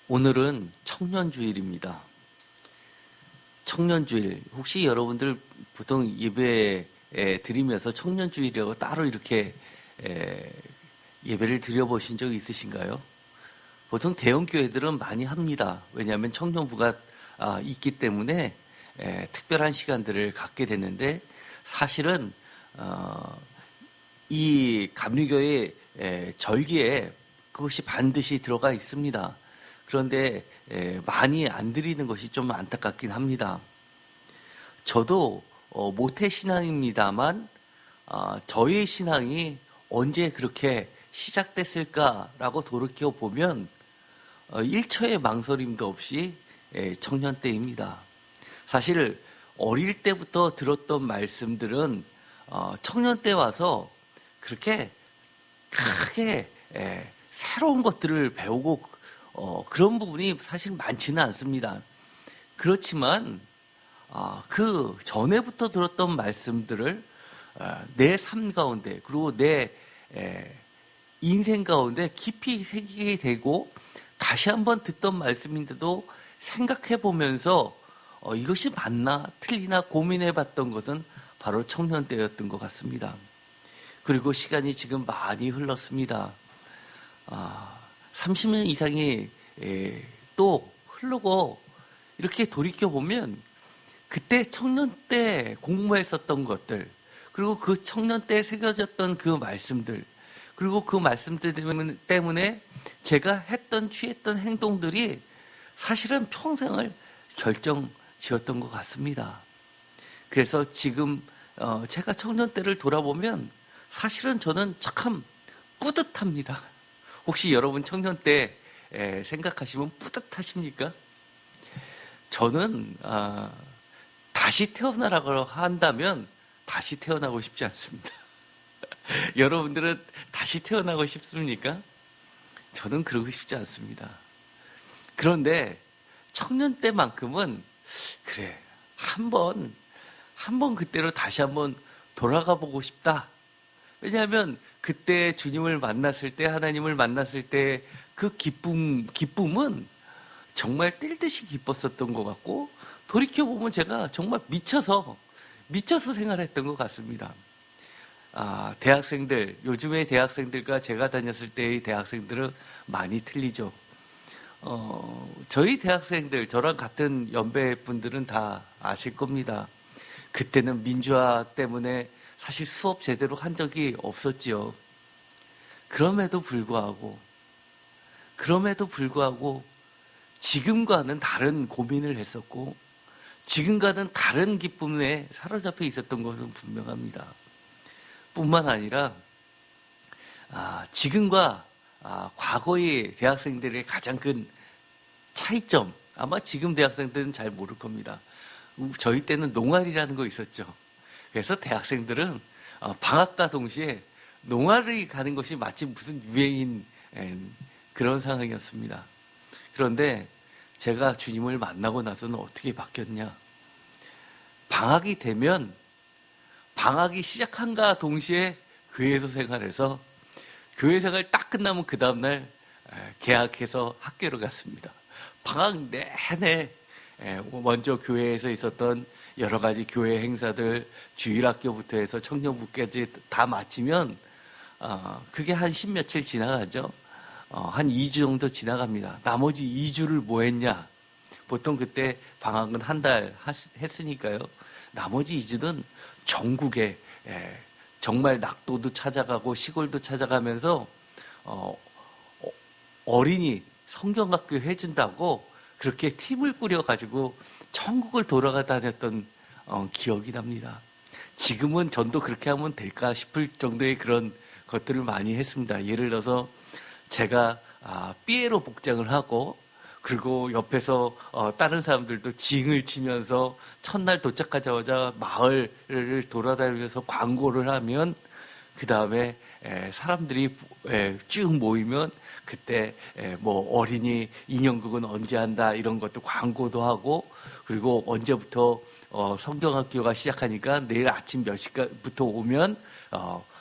오늘은 청년주일입니다. 청년주일, 혹시 여러분들 보통 예배 드리면서 청년주일이라고 따로 이렇게 예배를 드려보신 적 있으신가요? 보통 대형 교회들은 많이 합니다. 왜냐하면 청년부가 있기 때문에 특별한 시간들을 갖게 되는데, 사실은 이 감리교의 절기에 그것이 반드시 들어가 있습니다. 그런데 많이 안 드리는 것이 좀 안타깝긴 합니다. 저도 모태신앙입니다만 저의 신앙이 언제 그렇게 시작됐을까라고 돌이켜보면 일초의 망설임도 없이 청년 때입니다. 사실 어릴 때부터 들었던 말씀들은 청년 때 와서 그렇게 크게 새로운 것들을 배우고 그런 부분이 사실 많지는 않습니다. 그렇지만 그 전에부터 들었던 말씀들을 내 삶 가운데, 그리고 내 인생 가운데 깊이 새기게 되고, 다시 한번 듣던 말씀인데도 생각해 보면서 이것이 맞나 틀리나 고민해 봤던 것은 바로 청년 때였던 것 같습니다. 그리고 시간이 지금 많이 흘렀습니다. 30년 이상이 또 흐르고, 이렇게 돌이켜보면 그때 청년 때 공부했었던 것들, 그리고 그 청년 때 새겨졌던 그 말씀들, 그리고 그 말씀들 때문에 제가 취했던 행동들이 사실은 평생을 결정지었던 것 같습니다. 그래서 지금 제가 청년 때를 돌아보면 사실은 저는 참 뿌듯합니다. 혹시 여러분 청년 때 생각하시면 뿌듯하십니까? 저는 다시 태어나라고 한다면 다시 태어나고 싶지 않습니다. 여러분들은 다시 태어나고 싶습니까? 저는 그러고 싶지 않습니다. 그런데 청년 때만큼은 그래, 한번 그때로 다시 한번 돌아가 보고 싶다. 왜냐하면 그때 주님을 만났을 때, 하나님을 만났을 때 그 기쁨은 정말 뛸 듯이 기뻤었던 것 같고, 돌이켜보면 제가 정말 미쳐서 생활했던 것 같습니다. 대학생들, 요즘의 대학생들과 제가 다녔을 때의 대학생들은 많이 틀리죠. 저희 대학생들, 저랑 같은 연배 분들은 다 아실 겁니다. 그때는 민주화 때문에 사실 수업 제대로 한 적이 없었지요. 그럼에도 불구하고 지금과는 다른 고민을 했었고, 지금과는 다른 기쁨에 사로잡혀 있었던 것은 분명합니다. 뿐만 아니라 지금과 과거의 대학생들의 가장 큰 차이점, 아마 지금 대학생들은 잘 모를 겁니다. 저희 때는 농활이라는 거 있었죠. 그래서 대학생들은 방학과 동시에 농활을 가는 것이 마치 무슨 유행인 그런 상황이었습니다. 그런데 제가 주님을 만나고 나서는 어떻게 바뀌었냐? 방학이 되면, 방학이 시작한가 동시에 교회에서 생활해서, 교회 생활 딱 끝나면 그 다음날 개학해서 학교로 갔습니다. 방학 내내 먼저 교회에서 있었던 여러 가지 교회 행사들, 주일학교부터 해서 청년부까지 다 마치면 그게 한 10며칠 지나가죠. 한 2주 정도 지나갑니다. 나머지 2주를 뭐 했냐? 보통 그때 방학은 한 달 했으니까요. 나머지 2주는 전국에 정말 낙도도 찾아가고 시골도 찾아가면서 어린이 성경학교 해준다고 그렇게 팀을 꾸려가지고 천국을 돌아가 다녔던 기억이 납니다. 지금은 전도 그렇게 하면 될까 싶을 정도의 그런 것들을 많이 했습니다. 예를 들어서 제가 삐에로 복장을 하고, 그리고 옆에서 다른 사람들도 징을 치면서 첫날 도착하자마자 마을을 돌아다니면서 광고를 하면, 그 다음에 사람들이 쭉 모이면 그때 뭐 어린이 인형극은 언제 한다 이런 것도 광고도 하고, 그리고 언제부터 성경학교가 시작하니까 내일 아침 몇 시부터 오면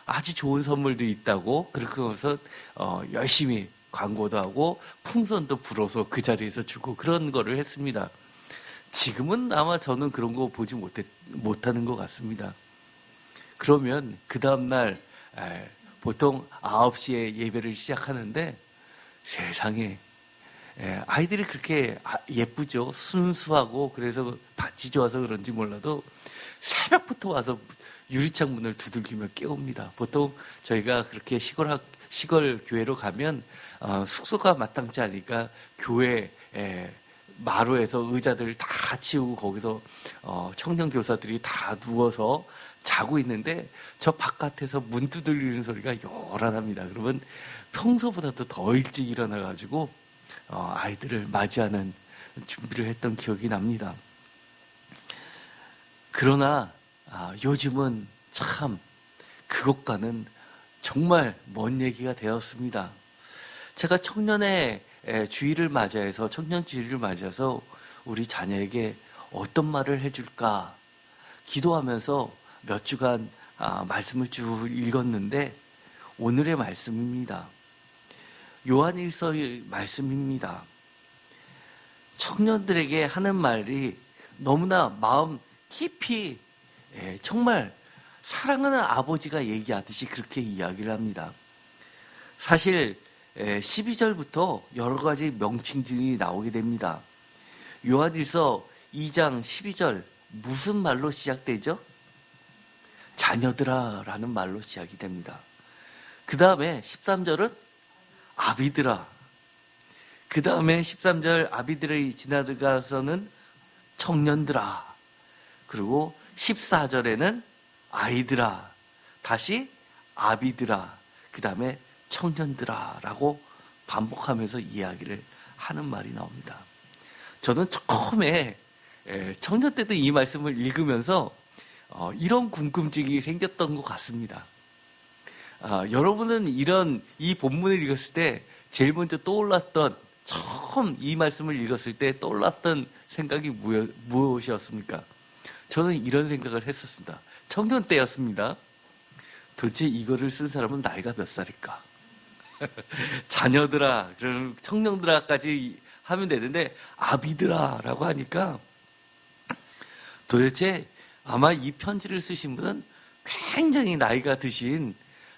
아주 좋은 선물도 있다고, 그렇게 해서 열심히 광고도 하고 풍선도 불어서 그 자리에서 주고 그런 거를 했습니다. 지금은 아마 저는 그런 거 보지 못하는 것 같습니다. 그러면 그 다음날 보통 9시에 예배를 시작하는데 세상에 아이들이 그렇게 예쁘죠. 순수하고 그래서 밭이 좋아서 그런지 몰라도 새벽부터 와서 유리창 문을 두들기며 깨웁니다. 보통 저희가 그렇게 시골 교회로 가면 숙소가 마땅치 않으니까 교회 마루에서 의자들 다 치우고 거기서 청년 교사들이 다 누워서 자고 있는데 저 바깥에서 문 두들리는 소리가 요란합니다. 그러면 평소보다도 더 일찍 일어나가지고 아이들을 맞이하는 준비를 했던 기억이 납니다. 그러나 요즘은 참 그것과는 정말 먼 얘기가 되었습니다. 제가 청년 주일을 맞이해서 우리 자녀에게 어떤 말을 해줄까 기도하면서 몇 주간 말씀을 쭉 읽었는데 오늘의 말씀입니다. 요한일서의 말씀입니다. 청년들에게 하는 말이 너무나 마음 깊이 정말 사랑하는 아버지가 얘기하듯이 그렇게 이야기를 합니다. 사실 12절부터 여러 가지 명칭들이 나오게 됩니다. 요한일서 2장 12절 무슨 말로 시작되죠? 자녀들아 라는 말로 시작이 됩니다. 그 다음에 13절은 아비들아. 그 다음에 13절 아비들이 지나가서는 청년들아. 그리고 14절에는 아이들아. 다시 아비들아. 그 다음에 청년들아 라고 반복하면서 이야기를 하는 말이 나옵니다. 저는 처음에 청년 때도 이 말씀을 읽으면서 이런 궁금증이 생겼던 것 같습니다. 여러분은 이 본문을 읽었을 때 제일 먼저 떠올랐던 처음 이 말씀을 읽었을 때 떠올랐던 생각이 무엇이었습니까? 저는 이런 생각을 했었습니다. 청년 때였습니다. 도대체 이거를 쓴 사람은 나이가 몇 살일까? 자녀들아, 그럼 청년들아까지 하면 되는데 아비들아 라고 하니까 도대체 아마 이 편지를 쓰신 분은 굉장히 나이가 드신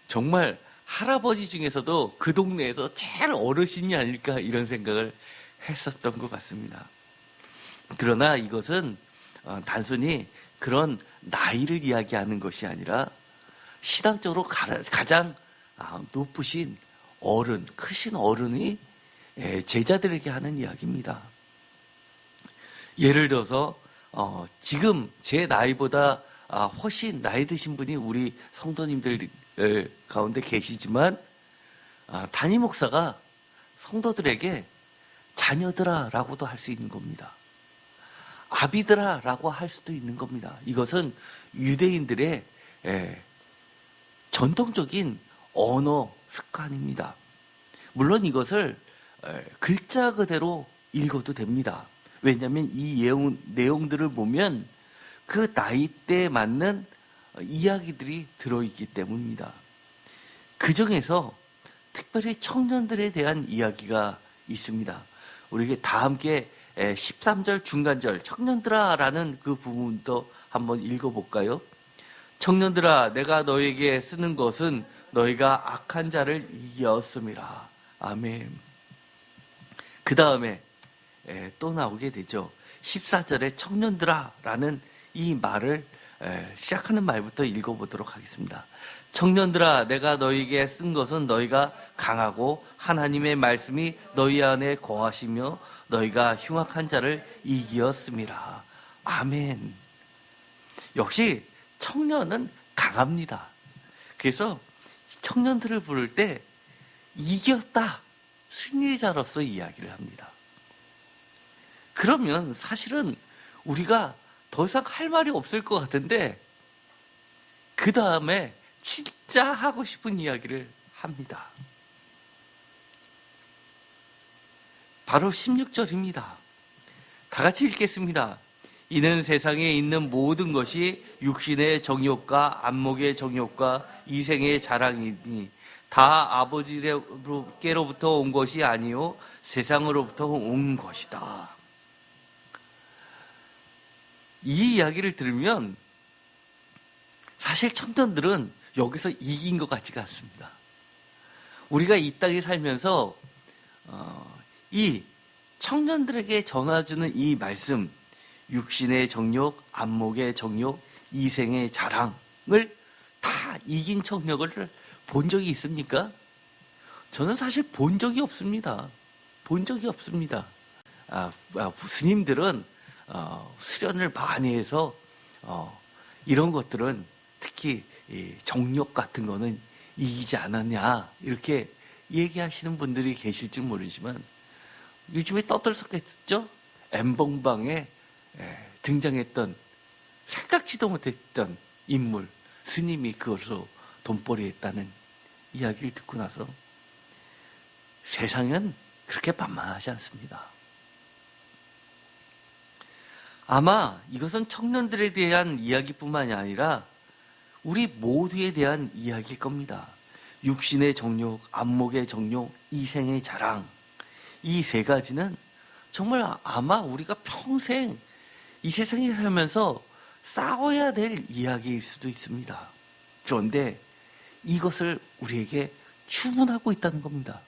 정말 할아버지 중에서도 그 동네에서 제일 어르신이 아닐까 이런 생각을 했었던 것 같습니다. 그러나 이것은 단순히 그런 나이를 이야기하는 것이 아니라 신앙적으로 가장 높으신 어른, 크신 어른이 제자들에게 하는 이야기입니다. 예를 들어서 지금 제 나이보다 훨씬 나이 드신 분이 우리 성도님들 가운데 계시지만 담임 목사가 성도들에게 자녀들아 라고도 할 수 있는 겁니다. 아비들아 라고 할 수도 있는 겁니다. 이것은 유대인들의 전통적인 언어 습관입니다. 물론 이것을 글자 그대로 읽어도 됩니다. 왜냐하면 이 내용들을 보면 그 나이대에 맞는 이야기들이 들어있기 때문입니다. 그 중에서 특별히 청년들에 대한 이야기가 있습니다. 우리 다 함께 13절 중간절 청년들아 라는 그 부분도 한번 읽어볼까요? 청년들아 내가 너에게 쓰는 것은 너희가 악한 자를 이겼음이라. 아멘. 그 다음에 또 나오게 되죠. 14절에 청년들아 라는 이 말을 시작하는 말부터 읽어보도록 하겠습니다. 청년들아 내가 너희에게 쓴 것은 너희가 강하고 하나님의 말씀이 너희 안에 거하시며 너희가 흉악한 자를 이기었음이라. 아멘. 역시 청년은 강합니다. 그래서 청년들을 부를 때 이겼다, 승리자로서 이야기를 합니다. 그러면 사실은 우리가 더 이상 할 말이 없을 것 같은데 그 다음에 진짜 하고 싶은 이야기를 합니다. 바로 16절입니다. 다 같이 읽겠습니다. 이는 세상에 있는 모든 것이 육신의 정욕과 안목의 정욕과 이생의 자랑이니 다 아버지께로부터 온 것이 아니요 세상으로부터 온 것이다. 이 이야기를 들으면 사실 청년들은 여기서 이긴 것 같지가 않습니다. 우리가 이 땅에 살면서 이 청년들에게 전해주는 이 말씀, 육신의 정욕, 안목의 정욕, 이생의 자랑을 다 이긴 청년을 본 적이 있습니까? 저는 사실 본 적이 없습니다. 본 적이 없습니다. 스님들은 수련을 많이 해서 이런 것들은 특히 이 정욕 같은 거는 이기지 않았냐 이렇게 얘기하시는 분들이 계실지 모르지만 요즘에 떠들썩했죠? 엠벙방에 등장했던 생각지도 못했던 인물 스님이 그것으로 돈벌이했다는 이야기를 듣고 나서 세상은 그렇게 만만하지 않습니다. 아마 이것은 청년들에 대한 이야기뿐만이 아니라 우리 모두에 대한 이야기일 겁니다. 육신의 정욕, 안목의 정욕, 이생의 자랑, 이 세 가지는 정말 아마 우리가 평생 이 세상에 살면서 싸워야 될 이야기일 수도 있습니다. 그런데 이것을 우리에게 주문하고 있다는 겁니다.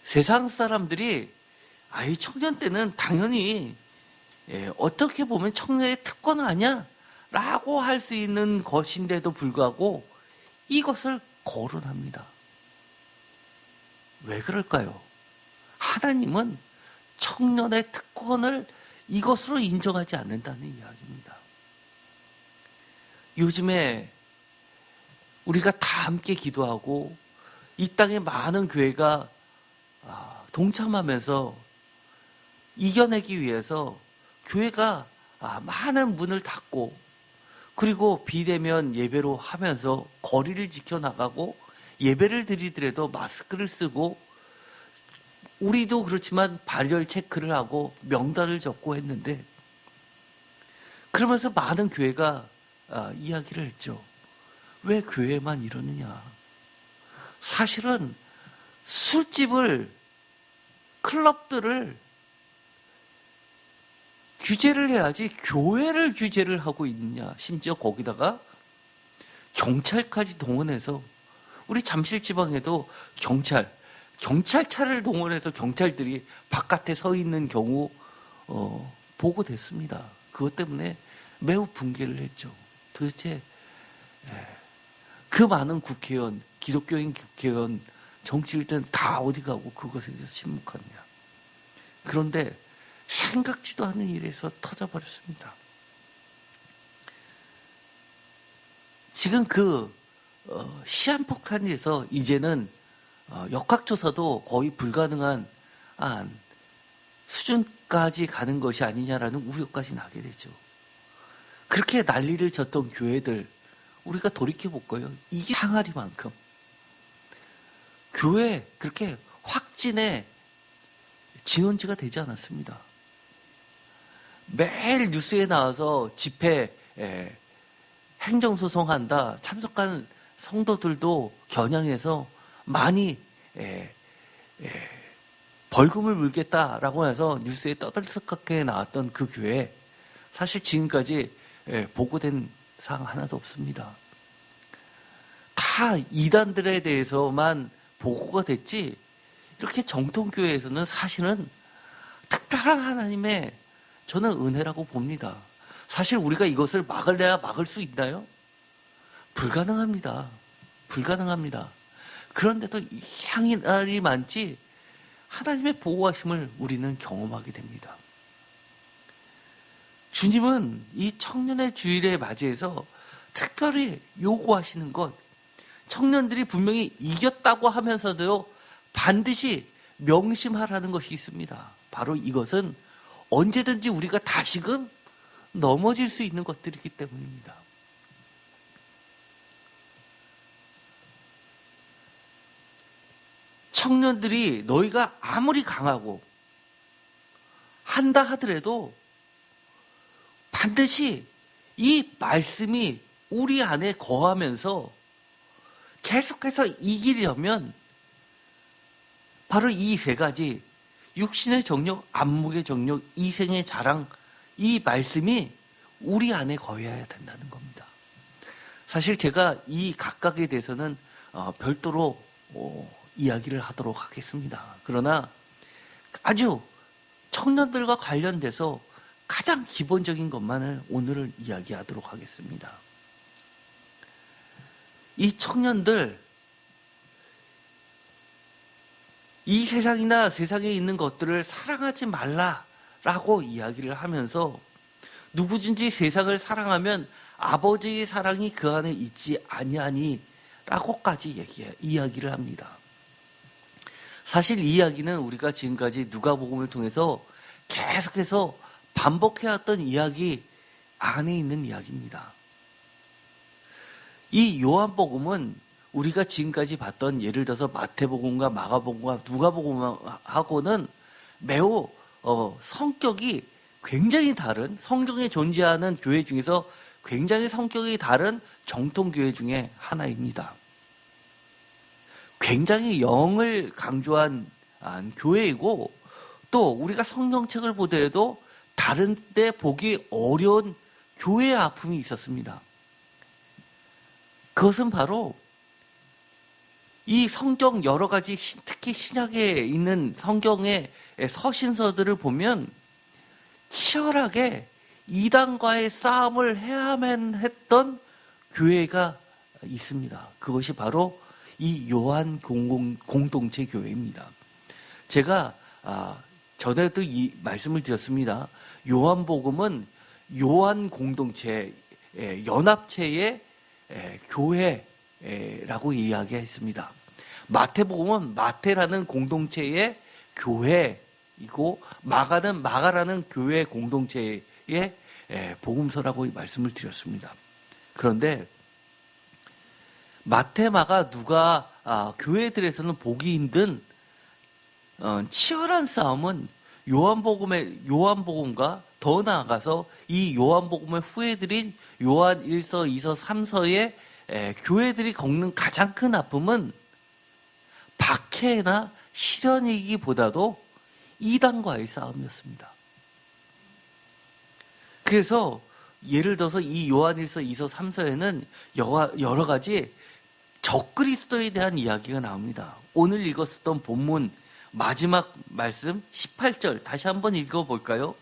세상 사람들이 이 청년 때는 당연히 어떻게 보면 청년의 특권 아니야? 라고 할 수 있는 것인데도 불구하고 이것을 거론합니다. 왜 그럴까요? 하나님은 청년의 특권을 이것으로 인정하지 않는다는 이야기입니다. 요즘에 우리가 다 함께 기도하고 이 땅의 많은 교회가 동참하면서 이겨내기 위해서 교회가 많은 문을 닫고 그리고 비대면 예배로 하면서 거리를 지켜나가고 예배를 드리더라도 마스크를 쓰고 우리도 그렇지만 발열 체크를 하고 명단을 적고 했는데 그러면서 많은 교회가 이야기를 했죠. 왜 교회만 이러느냐. 사실은 술집을 클럽들을 규제를 해야지 교회를 규제를 하고 있느냐. 심지어 거기다가 경찰까지 동원해서 우리 잠실지방에도 경찰차를 동원해서 경찰들이 바깥에 서 있는 경우 보고됐습니다. 그것 때문에 매우 분개를 했죠. 도대체 그 많은 국회의원, 기독교인 국회의원, 정치인들은 다 어디 가고 그것에 대해서 침묵하느냐. 그런데 생각지도 않은 일에서 터져버렸습니다. 지금 그 시한폭탄에서 이제는 역학조사도 거의 불가능한 수준까지 가는 것이 아니냐라는 우려까지 나게 되죠. 그렇게 난리를 쳤던 교회들 우리가 돌이켜볼까요? 이게 항아리만큼 교회 그렇게 확진의 진원지가 되지 않았습니다. 매일 뉴스에 나와서 집회 행정소송한다 참석한 성도들도 겨냥해서 많이 벌금을 물겠다라고 해서 뉴스에 떠들썩하게 나왔던 그 교회 사실 지금까지 보고된 사항 하나도 없습니다. 다 이단들에 대해서만 보고가 됐지 이렇게 정통교회에서는 사실은 특별한 하나님의 저는 은혜라고 봅니다. 사실 우리가 이것을 막으려야 막을 수 있나요? 불가능합니다. 불가능합니다. 그런데도 이상이 많지 하나님의 보호하심을 우리는 경험하게 됩니다. 주님은 이 청년의 주일에 맞이해서 특별히 요구하시는 것, 청년들이 분명히 이겼다고 하면서도 반드시 명심하라는 것이 있습니다. 바로 이것은 언제든지 우리가 다시금 넘어질 수 있는 것들이기 때문입니다. 청년들이 너희가 아무리 강하고 한다 하더라도 반드시 이 말씀이 우리 안에 거하면서 계속해서 이기려면 바로 이 세 가지, 육신의 정욕, 안목의 정욕, 이생의 자랑, 이 말씀이 우리 안에 거해야 된다는 겁니다. 사실 제가 이 각각에 대해서는 별도로 이야기를 하도록 하겠습니다. 그러나 아주 청년들과 관련돼서 가장 기본적인 것만을 오늘은 이야기하도록 하겠습니다. 이 청년들, 이 세상이나 세상에 있는 것들을 사랑하지 말라라고 이야기를 하면서 누구든지 세상을 사랑하면 아버지의 사랑이 그 안에 있지 아니하니 라고까지 이야기를 합니다. 사실 이 이야기는 우리가 지금까지 누가복음을 통해서 계속해서 반복해왔던 이야기 안에 있는 이야기입니다. 이 요한복음은 우리가 지금까지 봤던 예를 들어서 마태복음과 마가복음과 누가복음하고는 매우 성격이 굉장히 다른, 성경에 존재하는 교회 중에서 굉장히 성격이 다른 정통교회 중에 하나입니다. 굉장히 영을 강조한 교회이고, 또 우리가 성경책을 보더라도 다른 데 보기 어려운 교회의 아픔이 있었습니다. 그것은 바로 이 성경 여러 가지, 특히 신약에 있는 성경의 서신서들을 보면 치열하게 이단과의 싸움을 해야만 했던 교회가 있습니다. 그것이 바로 이 요한 공동체 교회입니다. 제가 전에도 이 말씀을 드렸습니다. 요한복음은 요한 공동체, 연합체의 교회라고 이야기했습니다. 마태복음은 마태라는 공동체의 교회이고, 마가라는 교회 공동체의 복음서라고 말씀을 드렸습니다. 그런데 마태, 마가, 누가 교회들에서는 보기 힘든 치열한 싸움은 요한복음과 더 나아가서 이 요한복음의 후예들인 요한 1서, 2서, 3서의 교회들이 겪는 가장 큰 아픔은 박해나 시련이기보다도 이단과의 싸움이었습니다. 그래서 예를 들어서 이 요한 1서, 2서, 3서에는 여러 가지 적그리스도에 대한 이야기가 나옵니다. 오늘 읽었었던 본문 마지막 말씀 18절 다시 한번 읽어볼까요?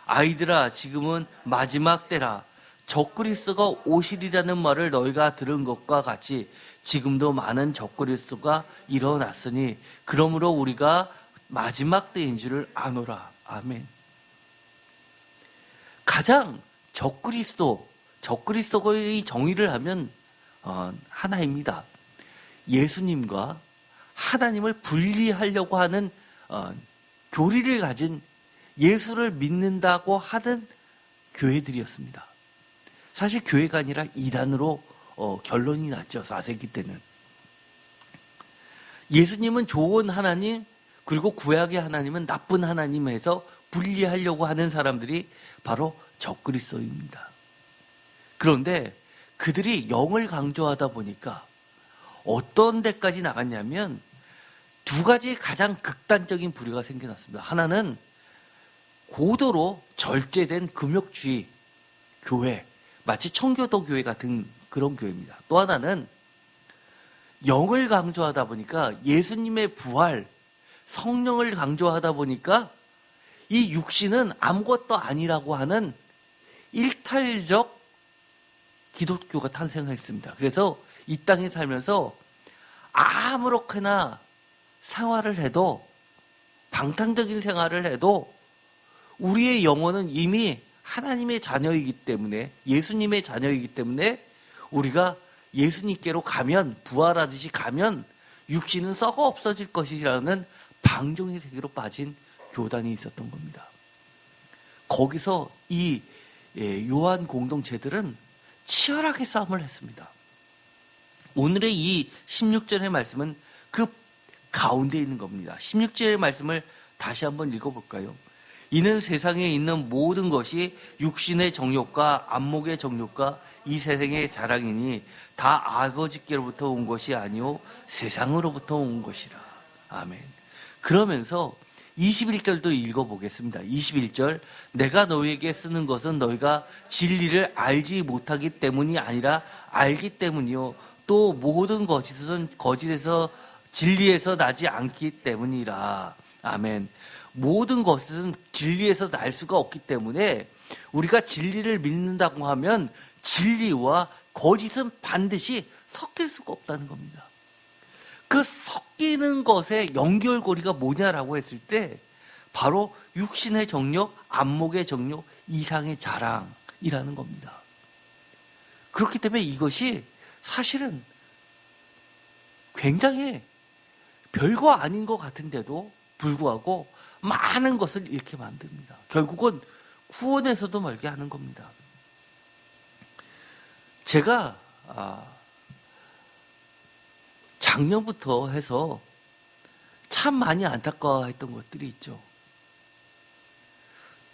아이들아, 지금은 마지막 때라. 적그리스도가 오시리라는 말을 너희가 들은 것과 같이 지금도 많은 적그리스도가 일어났으니 그러므로 우리가 마지막 때인 줄을 아노라. 아멘. 가장 적그리스도의 정의를 하면 하나입니다. 예수님과 하나님을 분리하려고 하는 교리를 가진, 예수를 믿는다고 하는 교회들이었습니다. 사실 교회가 아니라 이단으로 결론이 났죠. 4세기 때는. 예수님은 좋은 하나님, 그리고 구약의 하나님은 나쁜 하나님에서 분리하려고 하는 사람들이 바로 적그리스도입니다. 그런데 그들이 영을 강조하다 보니까 어떤 데까지 나갔냐면 두 가지 가장 극단적인 부류가 생겨났습니다. 하나는 고도로 절제된 금욕주의 교회, 마치 청교도 교회 같은 그런 교회입니다. 또 하나는 영을 강조하다 보니까 예수님의 부활, 성령을 강조하다 보니까 이 육신은 아무것도 아니라고 하는 일탈적 기독교가 탄생했습니다. 그래서 이 땅에 살면서 아무렇게나 생활을 해도, 방탕적인 생활을 해도 우리의 영혼은 이미 하나님의 자녀이기 때문에, 예수님의 자녀이기 때문에 우리가 예수님께로 가면, 부활하듯이 가면 육신은 썩어 없어질 것이라는 방종의 세계로 빠진 교단이 있었던 겁니다. 거기서 이 요한 공동체들은 치열하게 싸움을 했습니다. 오늘의 이 16절의 말씀은 그 가운데 있는 겁니다. 16절의 말씀을 다시 한번 읽어볼까요? 이는 세상에 있는 모든 것이 육신의 정욕과 안목의 정욕과 이 세상의 자랑이니 다 아버지께로부터 온 것이 아니오 세상으로부터 온 것이라. 아멘. 그러면서 21절도 읽어보겠습니다. 21절, 내가 너희에게 쓰는 것은 너희가 진리를 알지 못하기 때문이 아니라 알기 때문이요 또 모든 거짓은 거짓에서 진리에서 나지 않기 때문이라. 아멘. 모든 것은 진리에서 날 수가 없기 때문에 우리가 진리를 믿는다고 하면 진리와 거짓은 반드시 섞일 수가 없다는 겁니다. 그 섞이는 것의 연결고리가 뭐냐라고 했을 때 바로 육신의 정욕, 안목의 정욕, 이상의 자랑이라는 겁니다. 그렇기 때문에 이것이 사실은 굉장히 별거 아닌 것 같은데도 불구하고 많은 것을 잃게 만듭니다. 결국은 구원에서도 멀게 하는 겁니다. 제가 작년부터 해서 참 많이 안타까워했던 것들이 있죠.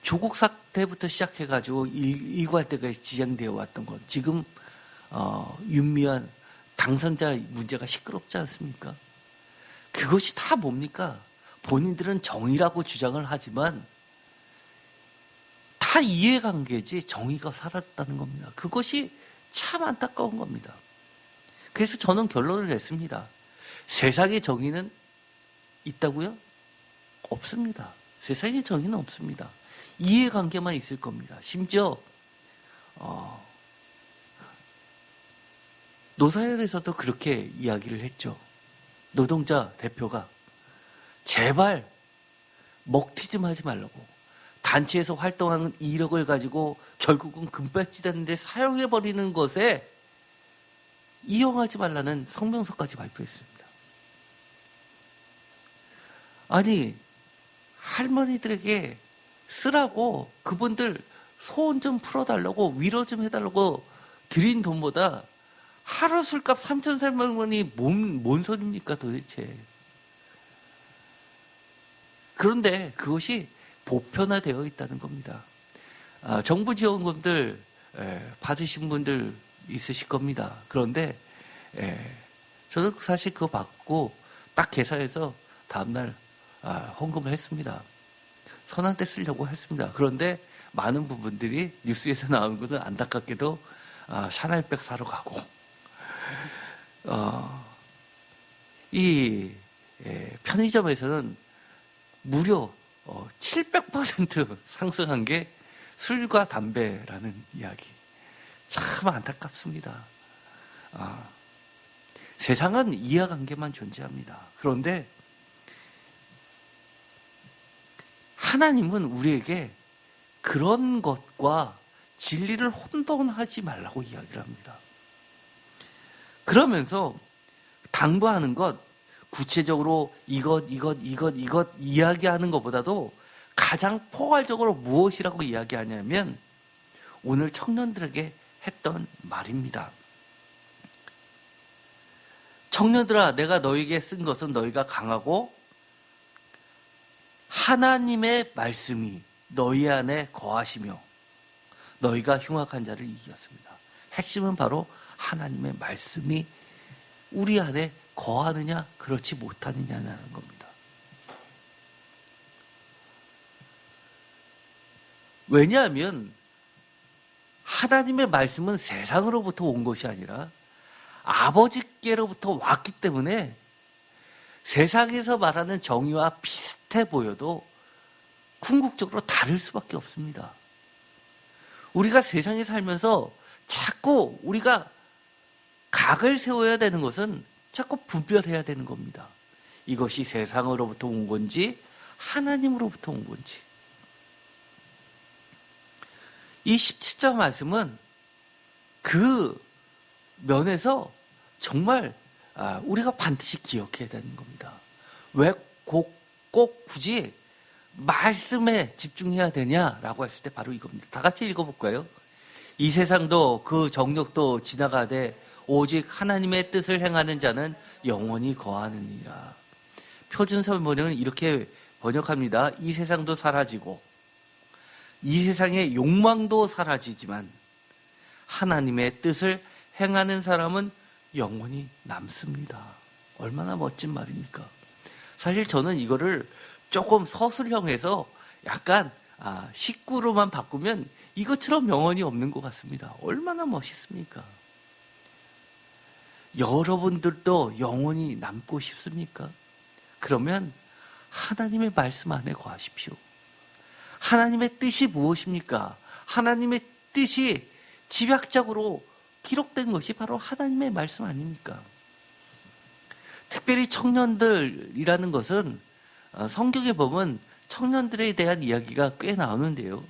조국 사태부터 시작해가지고 일괄대가 지정되어 왔던 것, 지금 윤미향 당선자 문제가 시끄럽지 않습니까? 그것이 다 뭡니까? 본인들은 정의라고 주장을 하지만 다 이해관계지 정의가 사라졌다는 겁니다. 그것이 참 안타까운 겁니다. 그래서 저는 결론을 냈습니다. 세상의 정의는 있다고요? 없습니다. 세상의 정의는 없습니다. 이해관계만 있을 겁니다. 심지어 노사연에서도 그렇게 이야기를 했죠. 노동자 대표가 제발 먹튀 좀 하지 말라고. 단체에서 활동하는 이력을 가지고 결국은 금배지 되는데 사용해버리는 것에 이용하지 말라는 성명서까지 발표했습니다. 아니, 할머니들에게 쓰라고 그분들 소원 좀 풀어달라고 위로 좀 해달라고 드린 돈보다 하루 술값 3,300만 원이 뭔 소리입니까 도대체. 그런데 그것이 보편화되어 있다는 겁니다. 정부 지원금들 받으신 분들 있으실 겁니다. 그런데 저는 사실 그거 받고 딱 계산해서 다음날 헌금을 했습니다. 선한 때 쓰려고 했습니다. 그런데 많은 부분들이 뉴스에서 나오는 것은 안타깝게도 샤넬백 사러 가고 이 편의점에서는 무려 700% 상승한 게 술과 담배라는 이야기. 참 안타깝습니다. 세상은 이해관계만 존재합니다. 그런데 하나님은 우리에게 그런 것과 진리를 혼돈하지 말라고 이야기를 합니다. 그러면서 당부하는 것, 구체적으로 이것 이야기하는 것보다도 가장 포괄적으로 무엇이라고 이야기하냐면 오늘 청년들에게 했던 말입니다. 청년들아, 내가 너에게 쓴 것은 너희가 강하고 하나님의 말씀이 너희 안에 거하시며 너희가 흉악한 자를 이겼습니다. 핵심은 바로 하나님의 말씀이 우리 안에 거하느냐 그렇지 못하느냐는 겁니다. 왜냐하면 하나님의 말씀은 세상으로부터 온 것이 아니라 아버지께로부터 왔기 때문에 세상에서 말하는 정의와 비슷해 보여도 궁극적으로 다를 수밖에 없습니다. 우리가 세상에 살면서 자꾸 우리가 각을 세워야 되는 것은 자꾸 분별해야 되는 겁니다. 이것이 세상으로부터 온 건지 하나님으로부터 온 건지. 이 17절 말씀은 그 면에서 정말 우리가 반드시 기억해야 되는 겁니다. 왜 꼭 굳이 말씀에 집중해야 되냐라고 했을 때 바로 이겁니다. 다 같이 읽어볼까요? 이 세상도 그 정욕도 지나가되 오직 하나님의 뜻을 행하는 자는 영원히 거하느니라. 표준 설문은 이렇게 번역합니다. 이 세상도 사라지고 이 세상의 욕망도 사라지지만 하나님의 뜻을 행하는 사람은 영원히 남습니다. 얼마나 멋진 말입니까? 사실 저는 이거를 조금 서술형해서 약간 식구로만 바꾸면 이것처럼 영원히 없는 것 같습니다. 얼마나 멋있습니까? 여러분들도 영원히 남고 싶습니까? 그러면 하나님의 말씀 안에 거하십시오. 하나님의 뜻이 무엇입니까? 하나님의 뜻이 집약적으로 기록된 것이 바로 하나님의 말씀 아닙니까? 특별히 청년들이라는 것은 성경에 보면 청년들에 대한 이야기가 꽤 나오는데요.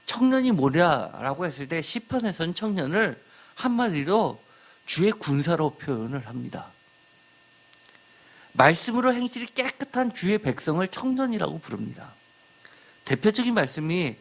청년이 뭐냐라고 했을 때 시편에서는 청년을 한마디로 주의 군사로 표현을 합니다. 말씀으로 행실이 깨끗한 주의 백성을 청년이라고 부릅니다. 대표적인 말씀이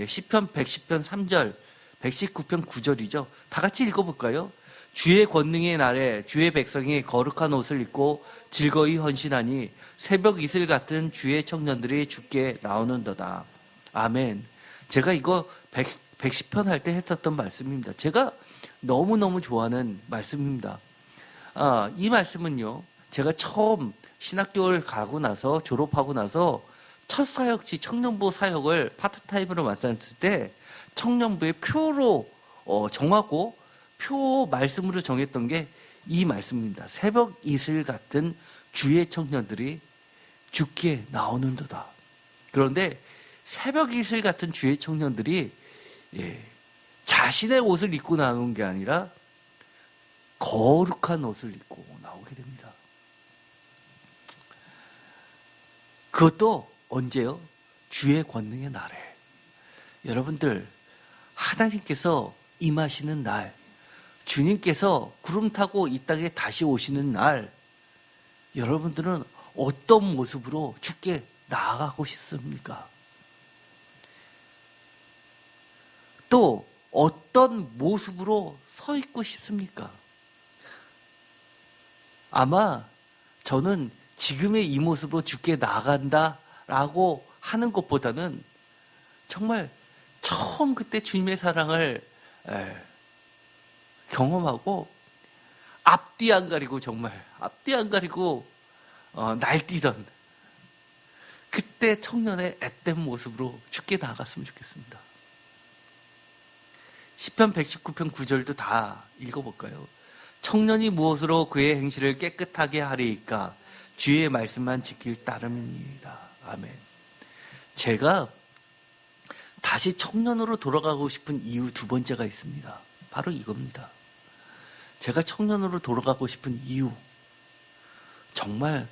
시편 110편 3절, 119편 9절이죠. 다 같이 읽어볼까요? 주의 권능의 날에 주의 백성이 거룩한 옷을 입고 즐거이 헌신하니 새벽 이슬 같은 주의 청년들이 주께 나오는도다. 아멘. 제가 이거 110편 할 때 했었던 말씀입니다. 제가 너무너무 좋아하는 말씀입니다. 이 말씀은요, 제가 처음 신학교를 가고 나서 졸업하고 나서 첫 사역지 청년부 사역을 파트타임으로 맡았을 때 청년부의 표로 정하고 표 말씀으로 정했던 게 이 말씀입니다. 새벽 이슬 같은 주의 청년들이 주께 나오는도다. 그런데 새벽 이슬 같은 주의 청년들이 자신의 옷을 입고 나오는 게 아니라 거룩한 옷을 입고 나오게 됩니다. 그것도 언제요? 주의 권능의 날에. 여러분들, 하나님께서 임하시는 날, 주님께서 구름 타고 이 땅에 다시 오시는 날, 여러분들은 어떤 모습으로 주께 나아가고 싶습니까? 또 어떤 모습으로 서 있고 싶습니까? 아마 저는 지금의 이 모습으로 주께 나아간다라고 하는 것보다는 정말 처음 그때 주님의 사랑을 경험하고 앞뒤 안 가리고 정말 앞뒤 안 가리고 날뛰던 그때 청년의 앳된 모습으로 주께 나아갔으면 좋겠습니다. 시편 119편 9절도 다 읽어볼까요? 청년이 무엇으로 그의 행실을 깨끗하게 하리이까? 주의 말씀만 지킬 따름이니이다. 아멘. 제가 다시 청년으로 돌아가고 싶은 이유 두 번째가 있습니다. 바로 이겁니다. 제가 청년으로 돌아가고 싶은 이유, 정말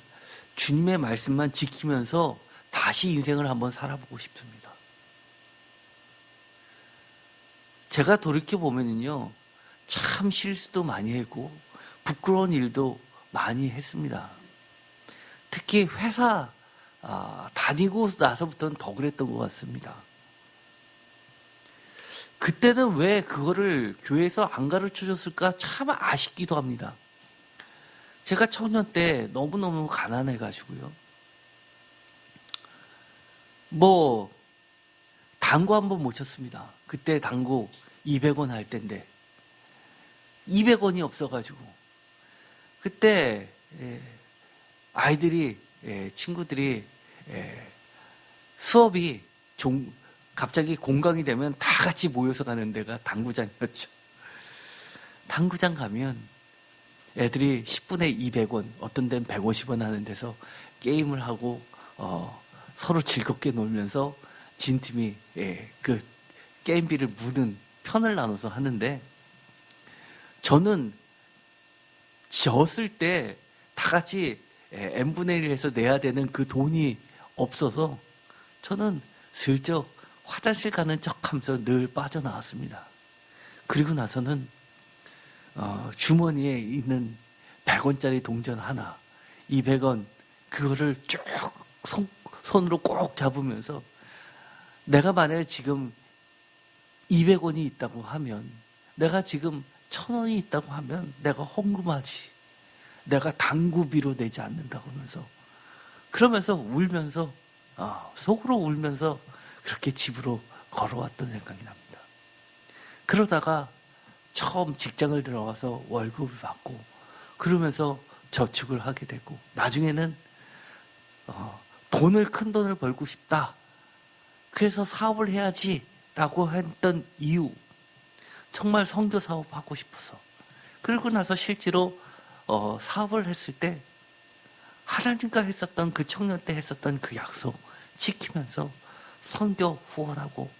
주님의 말씀만 지키면서 다시 인생을 한번 살아보고 싶습니다. 제가 돌이켜보면요, 참 실수도 많이 했고 부끄러운 일도 많이 했습니다. 특히 회사 다니고 나서부터는 더 그랬던 것 같습니다. 그때는 왜 그거를 교회에서 안 가르쳐줬을까 참 아쉽기도 합니다. 제가 청년 때 너무너무 가난해가지고요. 당구 한번 못 쳤습니다. 그때 당구 200원 할 때인데 200원이 없어가지고 그때 친구들이 수업이 갑자기 공강이 되면 다 같이 모여서 가는 데가 당구장이었죠. 당구장 가면 애들이 10분에 200원, 어떤 데는 150원 하는 데서 게임을 하고 서로 즐겁게 놀면서 진 팀이 그 게임비를 무는 편을 나눠서 하는데, 저는 졌을 때 다 같이 n분의 1 해서 내야 되는 그 돈이 없어서 저는 슬쩍 화장실 가는 척하면서 늘 빠져나왔습니다. 그리고 나서는 주머니에 있는 100원짜리 동전 하나, 200원 그거를 쭉 손으로 꼭 잡으면서 내가 만약에 지금 200원이 있다고 하면, 내가 지금 1000원이 있다고 하면 내가 헌금하지, 내가 당구비로 내지 않는다고 하면서, 그러면서 울면서 속으로 울면서 그렇게 집으로 걸어왔던 생각이 납니다. 그러다가 처음 직장을 들어가서 월급을 받고 그러면서 저축을 하게 되고 나중에는 큰 돈을 벌고 싶다. 그래서 사업을 해야지 라고 했던 이유, 정말 선교 사업 하고 싶어서. 그리고 나서 실제로 사업을 했을 때 하나님과 했었던 그 청년 때 했었던 그 약속 지키면서 선교 후원하고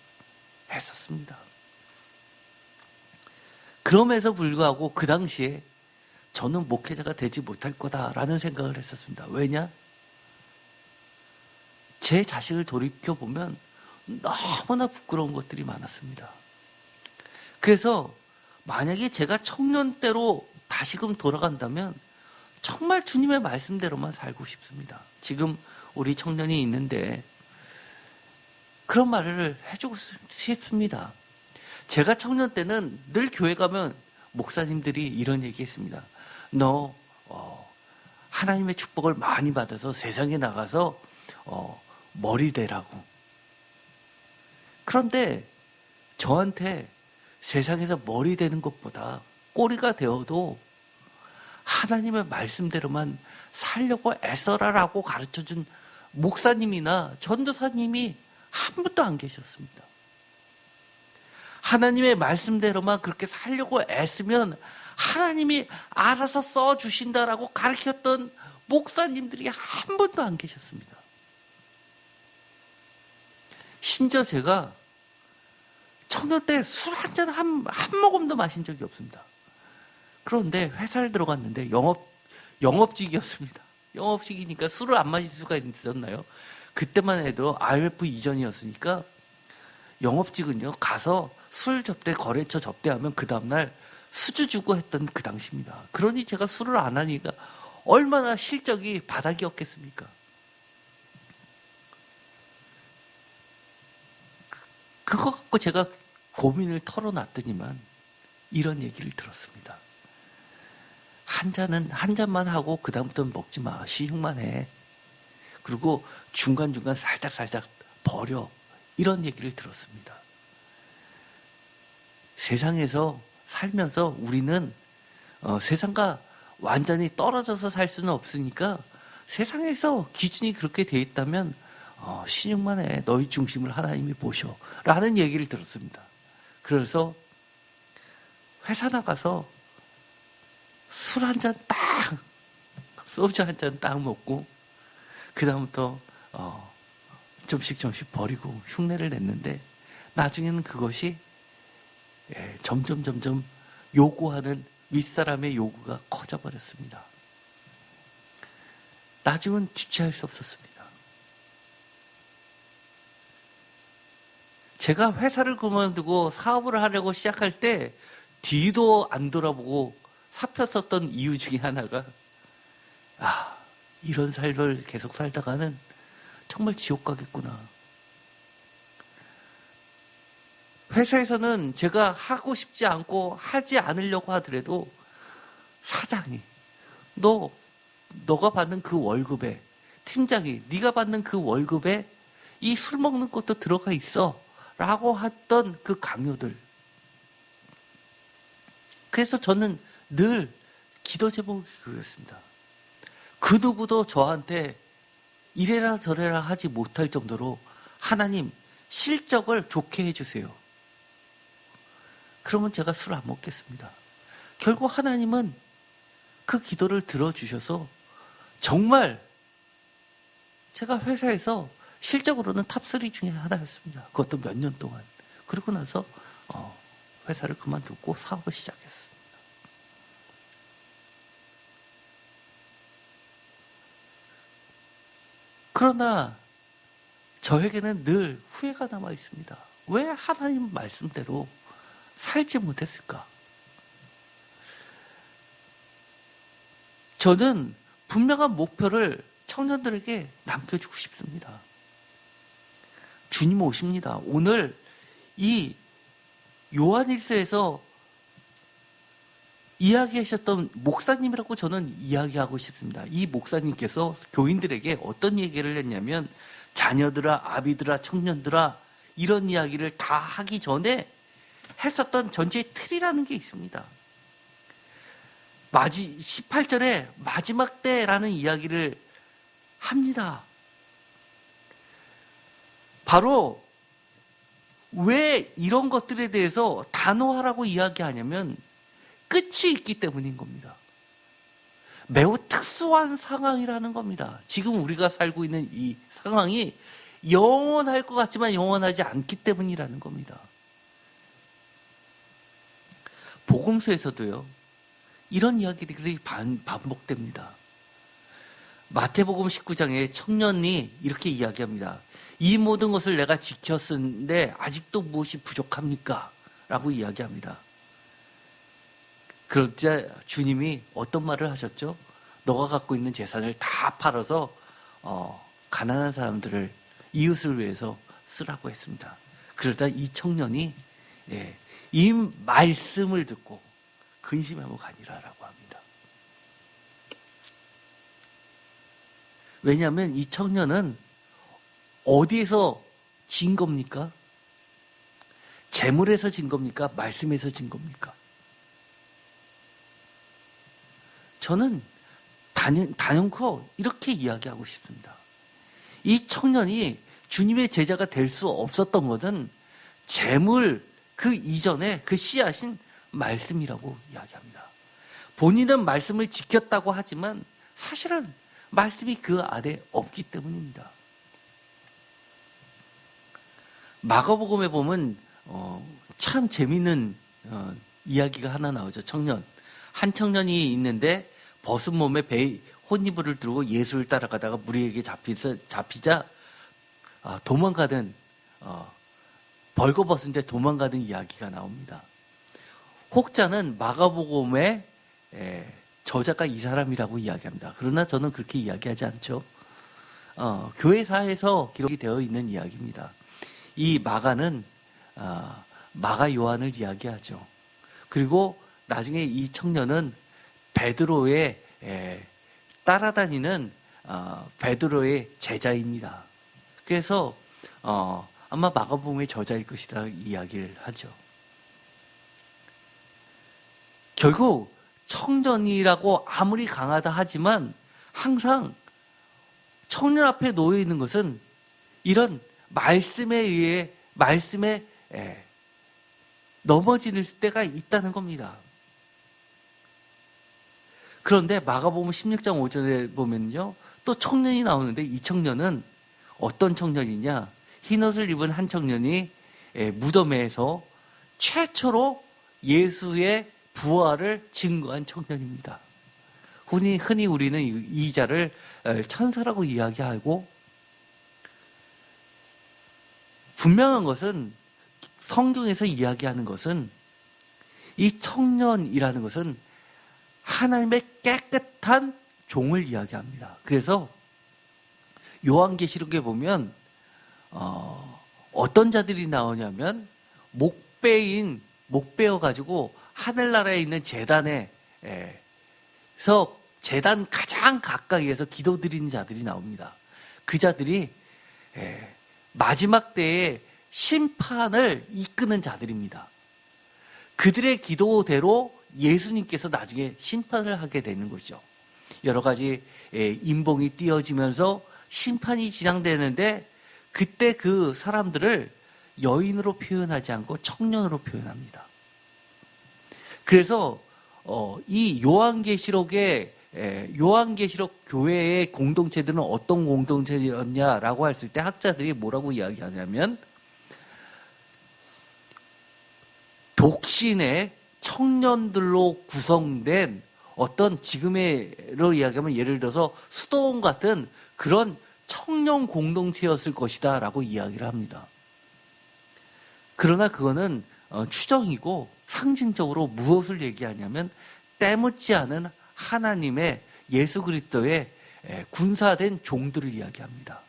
했었습니다. 그럼에도 불구하고 그 당시에 저는 목회자가 되지 못할 거다라는 생각을 했었습니다. 왜냐? 제 자신을 돌이켜보면 너무나 부끄러운 것들이 많았습니다. 그래서 만약에 제가 청년 때로 다시금 돌아간다면 정말 주님의 말씀대로만 살고 싶습니다. 지금 우리 청년이 있는데 그런 말을 해주고 싶습니다. 제가 청년 때는 늘 교회 가면 목사님들이 이런 얘기 했습니다. 너 하나님의 축복을 많이 받아서 세상에 나가서 머리 대라고. 그런데 저한테 세상에서 머리 대는 것보다 꼬리가 되어도 하나님의 말씀대로만 살려고 애써라라고 가르쳐준 목사님이나 전도사님이 한 분도 안 계셨습니다. 하나님의 말씀대로만 그렇게 살려고 애쓰면 하나님이 알아서 써주신다라고 가르쳤던 목사님들이 한 분도 안 계셨습니다. 심지어 제가 청년 때 술 한 잔 한 모금도 마신 적이 없습니다. 그런데 회사를 들어갔는데 영업직이었습니다. 영업직이니까 술을 안 마실 수가 있었나요? 그때만 해도 IMF 이전이었으니까 영업직은요, 가서 술 접대, 거래처 접대하면 그 다음날 수주 주고 했던 그 당시입니다. 그러니 제가 술을 안 하니까 얼마나 실적이 바닥이었겠습니까? 그거 갖고 제가 고민을 털어놨더니만 이런 얘기를 들었습니다. 한 잔만 하고 그 다음부터는 먹지 마. 신용만 해. 그리고 중간중간 살짝 버려. 이런 얘기를 들었습니다. 세상에서 살면서 우리는 세상과 완전히 떨어져서 살 수는 없으니까 세상에서 기준이 그렇게 돼 있다면 신용만 해. 너희 중심을 하나님이 보셔. 라는 얘기를 들었습니다. 그래서 회사 나가서 술 한 잔 딱, 소주 한 잔 딱 먹고 그 다음부터 좀씩 버리고 흉내를 냈는데 나중에는 그것이 점점 요구하는 윗사람의 요구가 커져버렸습니다. 나중은 주체할 수 없었습니다. 제가 회사를 그만두고 사업을 하려고 시작할 때 뒤도 안 돌아보고 사표 썼던 이유 중에 하나가 이런 삶을 계속 살다가는 정말 지옥 가겠구나. 회사에서는 제가 하고 싶지 않고 하지 않으려고 하더라도 사장이 너가 받는 그 월급에, 팀장이 네가 받는 그 월급에 이 술 먹는 것도 들어가 있어 라고 했던 그 강요들. 그래서 저는 늘 기도 제목이 그거였습니다. 그 누구도 저한테 이래라 저래라 하지 못할 정도로 하나님 실적을 좋게 해주세요. 그러면 제가 술 안 먹겠습니다. 결국 하나님은 그 기도를 들어주셔서 정말 제가 회사에서 실적으로는 탑3 중에 하나였습니다. 그것도 몇 년 동안. 그러고 나서 회사를 그만두고 사업을 시작했습니다. 그러나 저에게는 늘 후회가 남아 있습니다. 왜 하나님 말씀대로 살지 못했을까? 저는 분명한 목표를 청년들에게 남겨주고 싶습니다. 주님 오십니다. 오늘 이 요한일서에서 이야기하셨던 목사님이라고 저는 이야기하고 싶습니다. 이 목사님께서 교인들에게 어떤 얘기를 했냐면 자녀들아, 아비들아, 청년들아, 이런 이야기를 다 하기 전에 했었던 전체의 틀이라는 게 있습니다. 18절에 마지막 때라는 이야기를 합니다. 바로 왜 이런 것들에 대해서 단호하라고 이야기하냐면 끝이 있기 때문인 겁니다. 매우 특수한 상황이라는 겁니다. 지금 우리가 살고 있는 이 상황이 영원할 것 같지만 영원하지 않기 때문이라는 겁니다. 복음서에서도요, 이런 이야기들이 반복됩니다. 마태복음 19장에 청년이 이렇게 이야기합니다. 이 모든 것을 내가 지켰는데 아직도 무엇이 부족합니까? 라고 이야기합니다. 그러자 주님이 어떤 말을 하셨죠? 너가 갖고 있는 재산을 다 팔아서 가난한 사람들을, 이웃을 위해서 쓰라고 했습니다. 그러다 이 청년이 이 말씀을 듣고 근심하고 가니라라고 합니다. 왜냐하면 이 청년은 어디에서 진 겁니까? 재물에서 진 겁니까? 말씀에서 진 겁니까? 저는 단연코 이렇게 이야기하고 싶습니다. 이 청년이 주님의 제자가 될 수 없었던 것은 재물 그 이전에 그 씨앗인 말씀이라고 이야기합니다. 본인은 말씀을 지켰다고 하지만 사실은 말씀이 그 안에 없기 때문입니다. 마가복음에 보면 참 재미있는 이야기가 하나 나오죠. 한 청년이 있는데 벗은 몸에 혼이불을 들고 예수를 따라가다가 무리에게 잡히자 도망가던 벌거벗은 채 도망가던 이야기가 나옵니다. 혹자는 마가복음의 저자가 이 사람이라고 이야기합니다. 그러나 저는 그렇게 이야기하지 않죠. 교회사에서 기록이 되어 있는 이야기입니다. 이 마가는 마가 요한을 이야기하죠. 그리고 나중에 이 청년은 베드로의 따라다니는 베드로의 제자입니다. 그래서 아마 마가복음의 저자일 것이다 이야기를 하죠. 결국 청년이라고 아무리 강하다 하지만 항상 청년 앞에 놓여 있는 것은 이런 말씀에 의해 말씀에 넘어질 때가 있다는 겁니다. 그런데 마가복음 16장 5절에 보면요, 또 청년이 나오는데 이 청년은 어떤 청년이냐? 흰옷을 입은 한 청년이 무덤에서 최초로 예수의 부활을 증거한 청년입니다. 흔히 우리는 이 자를 천사라고 이야기하고, 분명한 것은 성경에서 이야기하는 것은 이 청년이라는 것은 하나님의 깨끗한 종을 이야기합니다. 그래서 요한계시록에 보면 어떤 자들이 나오냐면 목베어 가지고 하늘나라에 있는 재단에서 재단 가장 가까이에서 기도드리는 자들이 나옵니다. 그 자들이 마지막 때에 심판을 이끄는 자들입니다. 그들의 기도대로 예수님께서 나중에 심판을 하게 되는 거죠. 여러 가지 인봉이 띄어지면서 심판이 진행되는데 그때 그 사람들을 여인으로 표현하지 않고 청년으로 표현합니다. 그래서 이 요한계시록 교회의 공동체들은 어떤 공동체였냐라고 했을 때 학자들이 뭐라고 이야기하냐면 독신의 청년들로 구성된 어떤 지금으로 이야기하면 예를 들어서 수도원 같은 그런 청년 공동체였을 것이다 라고 이야기를 합니다. 그러나 그거는 추정이고 상징적으로 무엇을 얘기하냐면 때묻지 않은 하나님의 예수 그리스도의 군사된 종들을 이야기합니다.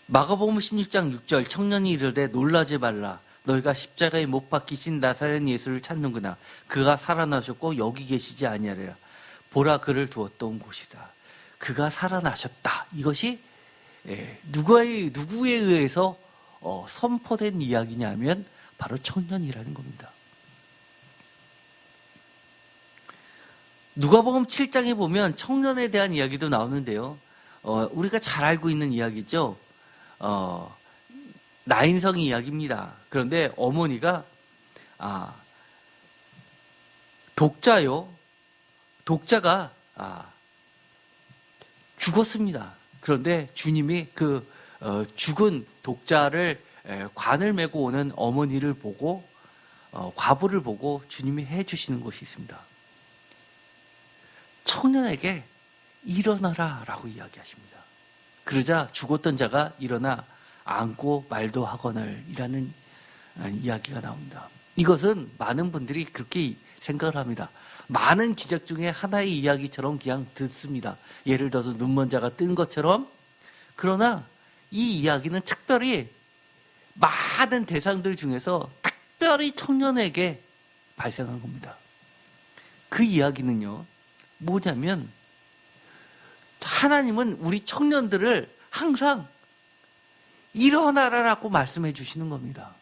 마가복음 16장 6절 청년이 이르되 놀라지 말라 너희가 십자가에 못 박히신 나사렛 예수를 찾는구나. 그가 살아나셨고 여기 계시지 아니하리라. 보라 그를 두었던 곳이다. 그가 살아나셨다. 이것이 누구에 의해서 선포된 이야기냐면 바로 청년이라는 겁니다. 누가복음 7장에 보면 청년에 대한 이야기도 나오는데요. 우리가 잘 알고 있는 이야기죠. 나인성의 이야기입니다. 그런데 어머니가 독자가 죽었습니다. 그런데 주님이 그 죽은 독자를 관을 메고 오는 어머니를 보고 과부를 보고 주님이 해주시는 것이 있습니다. 청년에게 일어나라 라고 이야기하십니다. 그러자 죽었던 자가 일어나 안고 말도 하거늘 이라는 이야기가 나옵니다. 이것은 많은 분들이 그렇게 생각을 합니다. 많은 기적 중에 하나의 이야기처럼 그냥 듣습니다. 예를 들어서 눈먼 자가 뜬 것처럼. 그러나 이 이야기는 특별히 많은 대상들 중에서 특별히 청년에게 발생한 겁니다. 그 이야기는요, 뭐냐면 하나님은 우리 청년들을 항상 일어나라라고 말씀해 주시는 겁니다.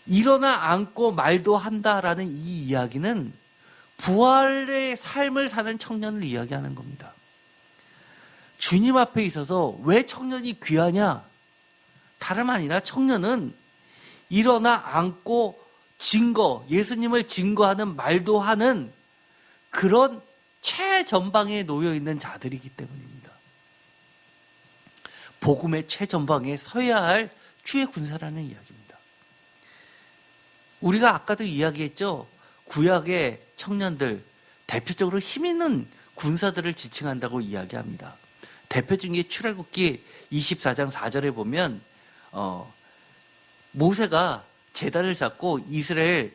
일어나 앉고 말도 한다라는 이 이야기는 부활의 삶을 사는 청년을 이야기하는 겁니다. 주님 앞에 있어서 왜 청년이 귀하냐? 다름 아니라 청년은 일어나 앉고 예수님을 증거하는 말도 하는 그런 최전방에 놓여 있는 자들이기 때문입니다. 복음의 최전방에 서야 할 주의 군사라는 이야기입니다. 우리가 아까도 이야기했죠. 구약의 청년들, 대표적으로 힘있는 군사들을 지칭한다고 이야기합니다. 대표 중에 출애굽기 24장 4절에 보면 모세가 제단을 쌓고 이스라엘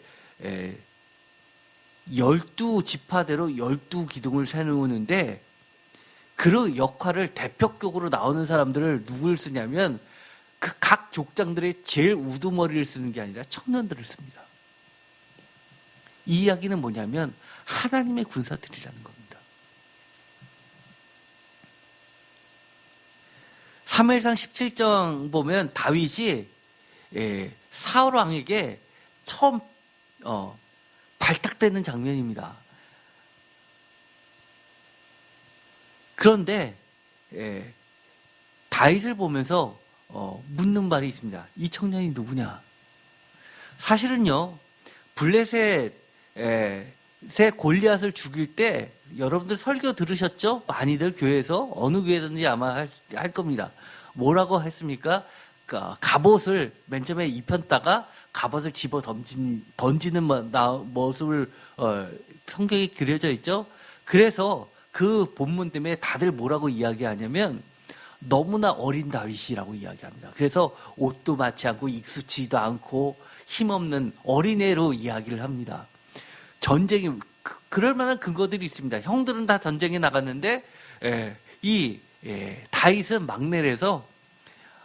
12지파대로 12기둥을 세우는데 그 역할을 대표격으로 나오는 사람들을 누굴 쓰냐면 그 각 족장들의 제일 우두머리를 쓰는 게 아니라 청년들을 씁니다. 이 이야기는 뭐냐면 하나님의 군사들이라는 겁니다. 사무엘상 17장 보면 다윗이 사울 왕에게 처음 발탁되는 장면입니다. 그런데 다윗을 보면서 묻는 말이 있습니다. 이 청년이 누구냐? 사실은요, 블레셋의 골리앗을 죽일 때 여러분들 설교 들으셨죠? 많이들 교회에서 어느 교회든지 아마 할 겁니다. 뭐라고 했습니까? 갑옷을 맨 처음에 입혔다가 갑옷을 집어 던지는 모습을 성경에 그려져 있죠. 그래서 그 본문 때문에 다들 뭐라고 이야기하냐면 너무나 어린 다윗이라고 이야기합니다. 그래서 옷도 맞지 않고 익숙지도 않고 힘없는 어린애로 이야기를 합니다. 전쟁이 그럴 만한 근거들이 있습니다. 형들은 다 전쟁에 나갔는데 다윗은 막내라서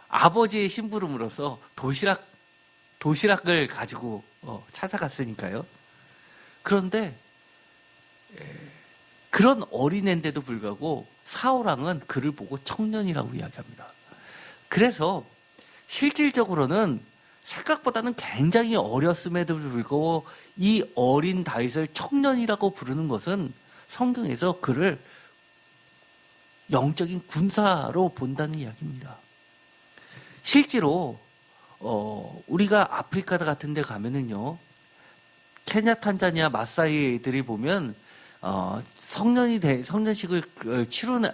아버지의 심부름으로서 도시락을 가지고 찾아갔으니까요. 그런데 그런 어린애인데도 불구하고 사울왕은 그를 보고 청년이라고 이야기합니다. 그래서 실질적으로는 생각보다는 굉장히 어렸음에도 불구하고 이 어린 다윗을 청년이라고 부르는 것은 성경에서 그를 영적인 군사로 본다는 이야기입니다. 실제로 우리가 아프리카 같은 데 가면은요, 케냐, 탄자니아, 마사이들이 보면 성년식을 치르는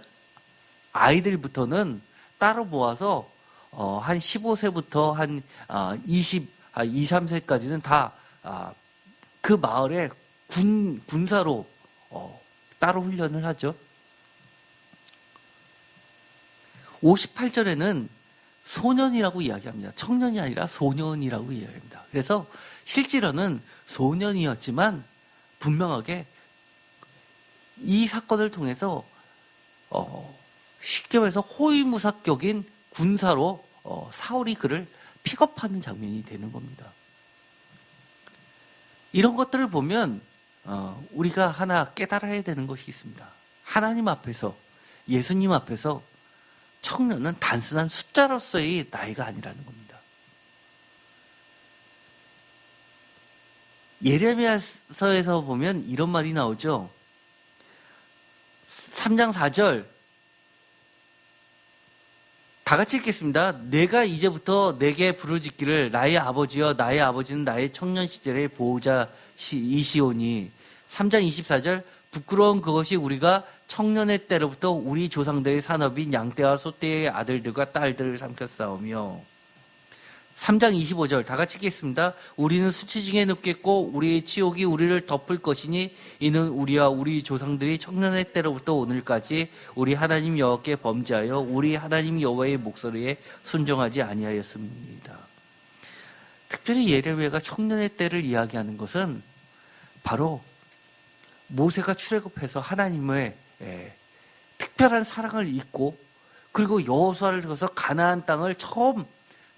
아이들부터는 따로 모아서 한 15세부터 한 23세까지는 다 그 마을에 군사로 따로 훈련을 하죠. 58절에는 소년이라고 이야기합니다. 청년이 아니라 소년이라고 이야기합니다. 그래서 실제로는 소년이었지만 분명하게 이 사건을 통해서 쉽게 말해서 호위무사격인 군사로 사울이 그를 픽업하는 장면이 되는 겁니다. 이런 것들을 보면 우리가 하나 깨달아야 되는 것이 있습니다. 하나님 앞에서, 예수님 앞에서 청년은 단순한 숫자로서의 나이가 아니라는 겁니다. 예레미야서에서 보면 이런 말이 나오죠. 3장 4절 다 같이 읽겠습니다. 내가 이제부터 내게 부르짖기를 나의 아버지여 나의 아버지는 나의 청년 시절의 보호자이시오니. 3장 24절 부끄러운 그것이 우리가 청년의 때로부터 우리 조상들의 산업인 양떼와 소떼의 아들들과 딸들을 삼켰사오며. 3장 25절 다 같이 읽겠습니다. 우리는 수치 중에 눕겠고 우리의 치욕이 우리를 덮을 것이니 이는 우리와 우리 조상들이 청년의 때로부터 오늘까지 우리 하나님 여호와께 범죄하여 우리 하나님 여호와의 목소리에 순종하지 아니하였습니다. 특별히 예레미야가 청년의 때를 이야기하는 것은 바로 모세가 출애굽해서 하나님의 특별한 사랑을 잊고 그리고 여호수아를 통해서 가나안 땅을 처음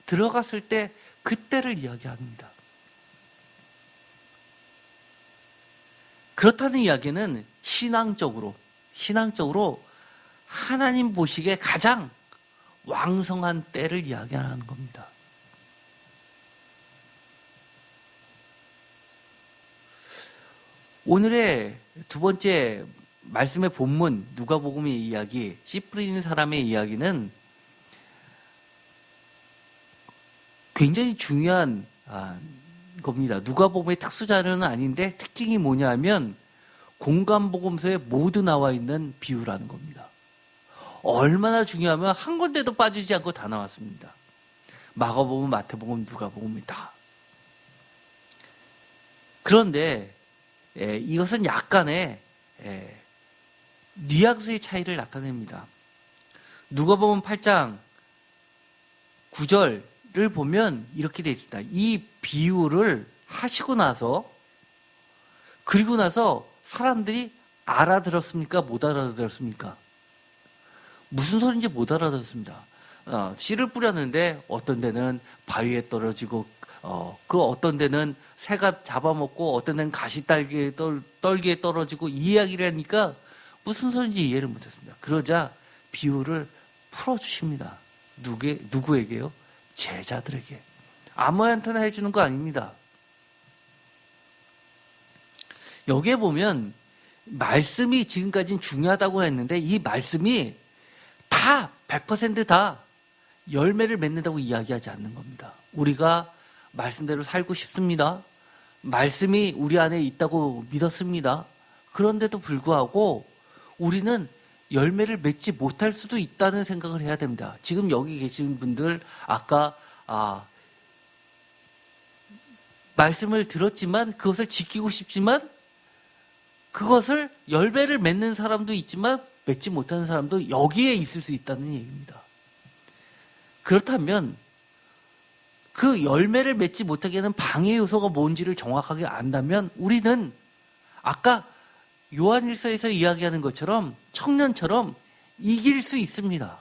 들어갔을 때 그때를 이야기합니다. 그렇다는 이야기는 신앙적으로 하나님 보시기에 가장 왕성한 때를 이야기하는 겁니다. 오늘의 두 번째 말씀의 본문 누가복음의 이야기, 씨 뿌리는 사람의 이야기는 굉장히 중요한 겁니다. 누가복음의 특수자료는 아닌데 특징이 뭐냐면 공간복음서에 모두 나와 있는 비유라는 겁니다. 얼마나 중요하면 한 군데도 빠지지 않고 다 나왔습니다. 마가복음, 마태복음, 누가복음이 다. 그런데 이것은 약간의 뉘앙스의 차이를 나타냅니다. 누가복음 8장 9절을 보면 이렇게 되어 있습니다. 이 비유를 하시고 나서 그리고 나서 사람들이 알아들었습니까? 못 알아들었습니까? 무슨 소리인지 못 알아들었습니다. 씨를 뿌렸는데 어떤 데는 바위에 떨어지고 그 어떤 데는 새가 잡아먹고 어떤 데는 가시떨기에 떨어지고 이 이야기를 하니까 무슨 소리인지 이해를 못했습니다. 그러자 비유를 풀어주십니다. 누구에게요? 제자들에게. 아무한테나 해주는 거 아닙니다. 여기에 보면 말씀이 지금까지는 중요하다고 했는데 이 말씀이 다 100% 다 열매를 맺는다고 이야기하지 않는 겁니다. 우리가 말씀대로 살고 싶습니다. 말씀이 우리 안에 있다고 믿었습니다. 그런데도 불구하고 우리는 열매를 맺지 못할 수도 있다는 생각을 해야 됩니다. 지금 여기 계신 분들 아까 말씀을 들었지만 그것을 지키고 싶지만 그것을 열매를 맺는 사람도 있지만 맺지 못하는 사람도 여기에 있을 수 있다는 얘기입니다. 그렇다면 그 열매를 맺지 못하게 하는 방해 요소가 뭔지를 정확하게 안다면 우리는 아까 요한일서에서 이야기하는 것처럼 청년처럼 이길 수 있습니다.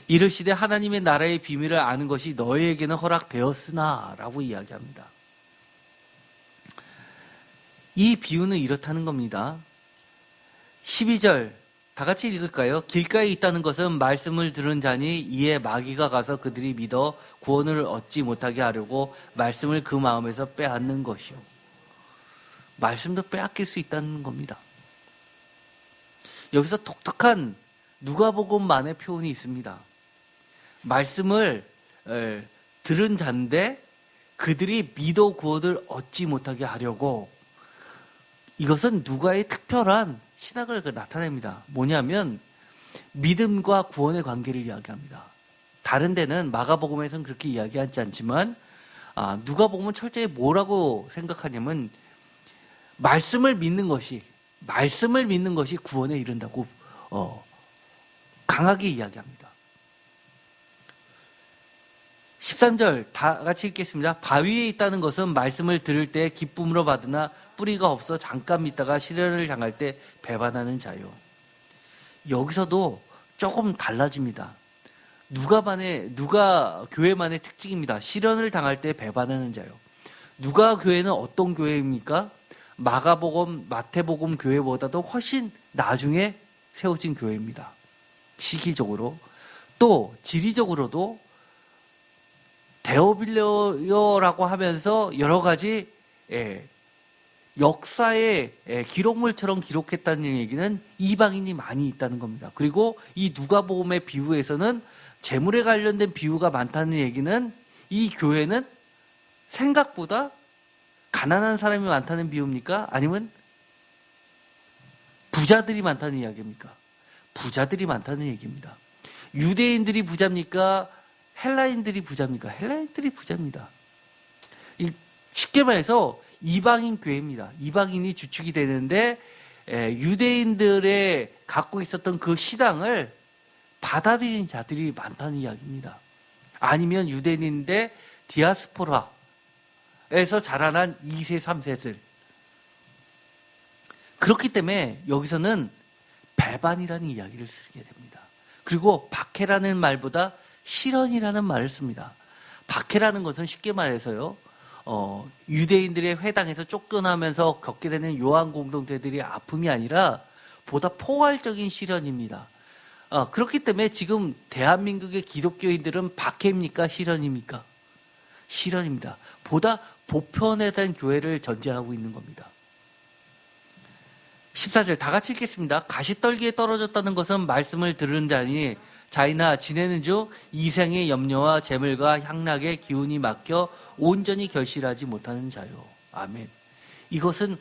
이르시되 하나님의 나라의 비밀을 아는 것이 너희에게는 허락되었으나 라고 이야기합니다. 이 비유는 이렇다는 겁니다. 12절 다 같이 읽을까요? 길가에 있다는 것은 말씀을 들은 자니 이에 마귀가 가서 그들이 믿어 구원을 얻지 못하게 하려고 말씀을 그 마음에서 빼앗는 것이요. 말씀도 빼앗길 수 있다는 겁니다. 여기서 독특한 누가복음만의 표현이 있습니다. 말씀을 들은 자인데 그들이 믿어 구원을 얻지 못하게 하려고. 이것은 누가의 특별한 신학을 나타냅니다. 뭐냐면 믿음과 구원의 관계를 이야기합니다. 다른 데는 마가복음에서는 그렇게 이야기하지 않지만 누가복음은 철저히 뭐라고 생각하냐면 말씀을 믿는 것이 구원에 이른다고 강하게 이야기합니다. 13절 다 같이 읽겠습니다. 바위에 있다는 것은 말씀을 들을 때 기쁨으로 받으나 뿌리가 없어 잠깐 믿다가 시련을 당할 때 배반하는 자요. 여기서도 조금 달라집니다. 누가 교회만의 특징입니다. 시련을 당할 때 배반하는 자요. 누가 교회는 어떤 교회입니까? 마가복음, 마태복음 교회보다도 훨씬 나중에 세워진 교회입니다. 시기적으로. 또 지리적으로도 데오빌려라고 하면서 여러 가지 역사의 기록물처럼 기록했다는 얘기는 이방인이 많이 있다는 겁니다. 그리고 이 누가복음의 비유에서는 재물에 관련된 비유가 많다는 얘기는 이 교회는 생각보다 가난한 사람이 많다는 비유입니까? 아니면 부자들이 많다는 이야기입니까? 부자들이 많다는 얘기입니다. 유대인들이 부자입니까? 헬라인들이 부자입니까? 헬라인들이 부자입니다. 쉽게 말해서 이방인 교회입니다. 이방인이 주축이 되는데 유대인들의 갖고 있었던 그 신앙을 받아들인 자들이 많다는 이야기입니다. 아니면 유대인인데 디아스포라에서 자라난 2세, 3세들. 그렇기 때문에 여기서는 배반이라는 이야기를 쓰게 됩니다. 그리고 박해라는 말보다 실언이라는 말을 씁니다. 박해라는 것은 쉽게 말해서요, 유대인들의 회당에서 쫓겨나면서 겪게 되는 요한 공동체들의 아픔이 아니라 보다 포괄적인 실현입니다. 그렇기 때문에 지금 대한민국의 기독교인들은 박해입니까? 실현입니까? 실현입니다. 보다 보편에 대한 교회를 전제하고 있는 겁니다. 14절 다 같이 읽겠습니다. 가시떨기에 떨어졌다는 것은 말씀을 들은 자이나 지내는 중 이생의 염려와 재물과 향락의 기운이 막혀 온전히 결실하지 못하는 자요. 아멘. 이것은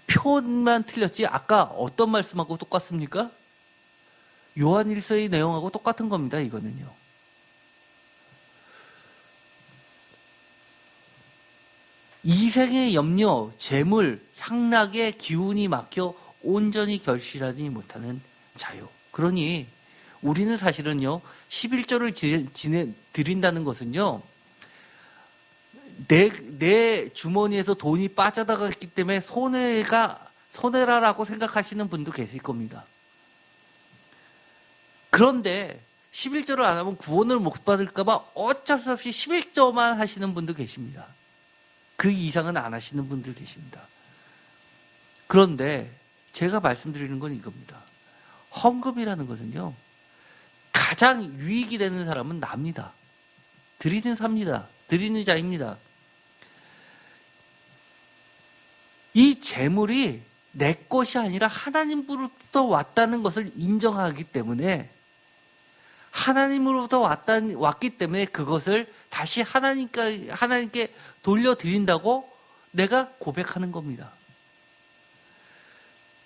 표현만 틀렸지 아까 어떤 말씀하고 똑같습니까? 요한일서의 내용하고 똑같은 겁니다. 이거는요. 이생의 염려, 재물, 향락의 기운이 막혀 온전히 결실하지 못하는 자요. 그러니 우리는 사실은요, 11조를 드린다는 것은요, 내 주머니에서 돈이 빠져나갔기 때문에 손해라라고 생각하시는 분도 계실 겁니다. 그런데 11조를 안 하면 구원을 못 받을까봐 어쩔 수 없이 11조만 하시는 분도 계십니다. 그 이상은 안 하시는 분들 계십니다. 그런데 제가 말씀드리는 건 이겁니다. 헌금이라는 것은요, 가장 유익이 되는 사람은 납니다. 드리는 삽니다. 드리는 자입니다. 이 재물이 내 것이 아니라 하나님으로부터 왔다는 것을 인정하기 때문에 하나님으로부터 왔기 때문에 그것을 다시 하나님께 돌려드린다고 내가 고백하는 겁니다.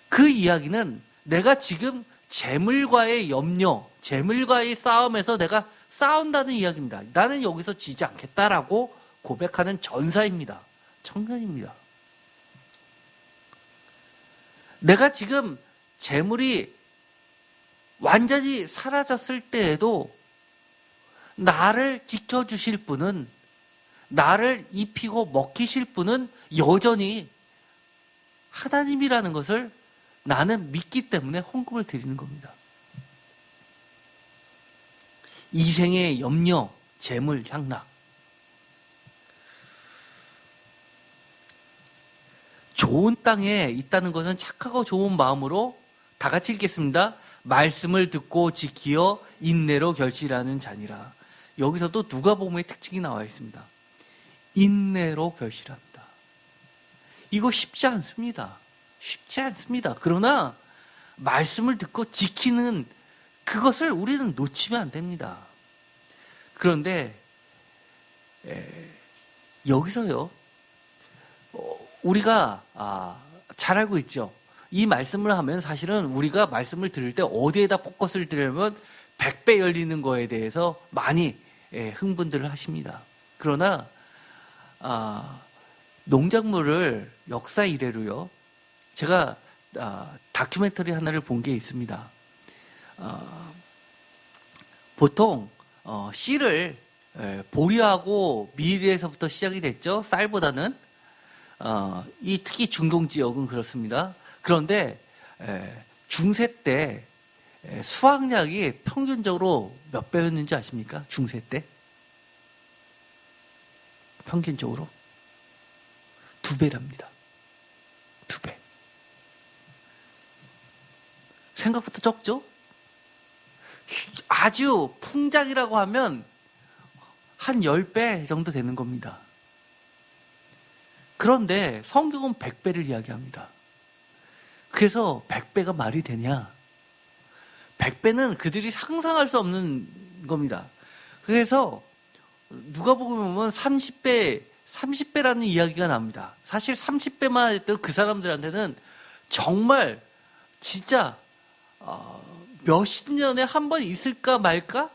그 이야기는 내가 지금 재물과의 염려, 재물과의 싸움에서 내가 싸운다는 이야기입니다. 나는 여기서 지지 않겠다라고 고백하는 전사입니다. 청년입니다. 내가 지금 재물이 완전히 사라졌을 때에도 나를 지켜주실 분은, 나를 입히고 먹히실 분은 여전히 하나님이라는 것을 나는 믿기 때문에 헌금을 드리는 겁니다. 이생의 염려, 재물, 향락. 좋은 땅에 있다는 것은 착하고 좋은 마음으로 다 같이 읽겠습니다. 말씀을 듣고 지키어 인내로 결실하는 자니라. 여기서도 누가복음의 특징이 나와 있습니다. 인내로 결실합니다. 이거 쉽지 않습니다. 쉽지 않습니다. 그러나 말씀을 듣고 지키는 그것을 우리는 놓치면 안 됩니다. 그런데 여기서요, 우리가 잘 알고 있죠. 이 말씀을 하면 사실은 우리가 말씀을 들을 때 어디에다 포커스를 들으면 100배 열리는 거에 대해서 많이 흥분들을 하십니다. 그러나 농작물을 역사 이래로요, 제가 다큐멘터리 하나를 본 게 있습니다. 보통 씨를 보리하고 밀에서부터 시작이 됐죠. 쌀보다는 특히 중동 지역은 그렇습니다. 그런데 중세 때 수확량이 평균적으로 몇 배였는지 아십니까? 중세 때 평균적으로 2배랍니다. 2배. 생각보다 적죠? 아주 풍작이라고 하면 한 10배 정도 되는 겁니다. 그런데 성경은 100배를 이야기합니다. 그래서 100배가 말이 되냐? 100배는 그들이 상상할 수 없는 겁니다. 그래서 누가복음에 보면 30배라는 이야기가 납니다. 사실 30배만 했던 그 사람들한테는 정말 진짜 몇십 년에 한 번 있을까 말까?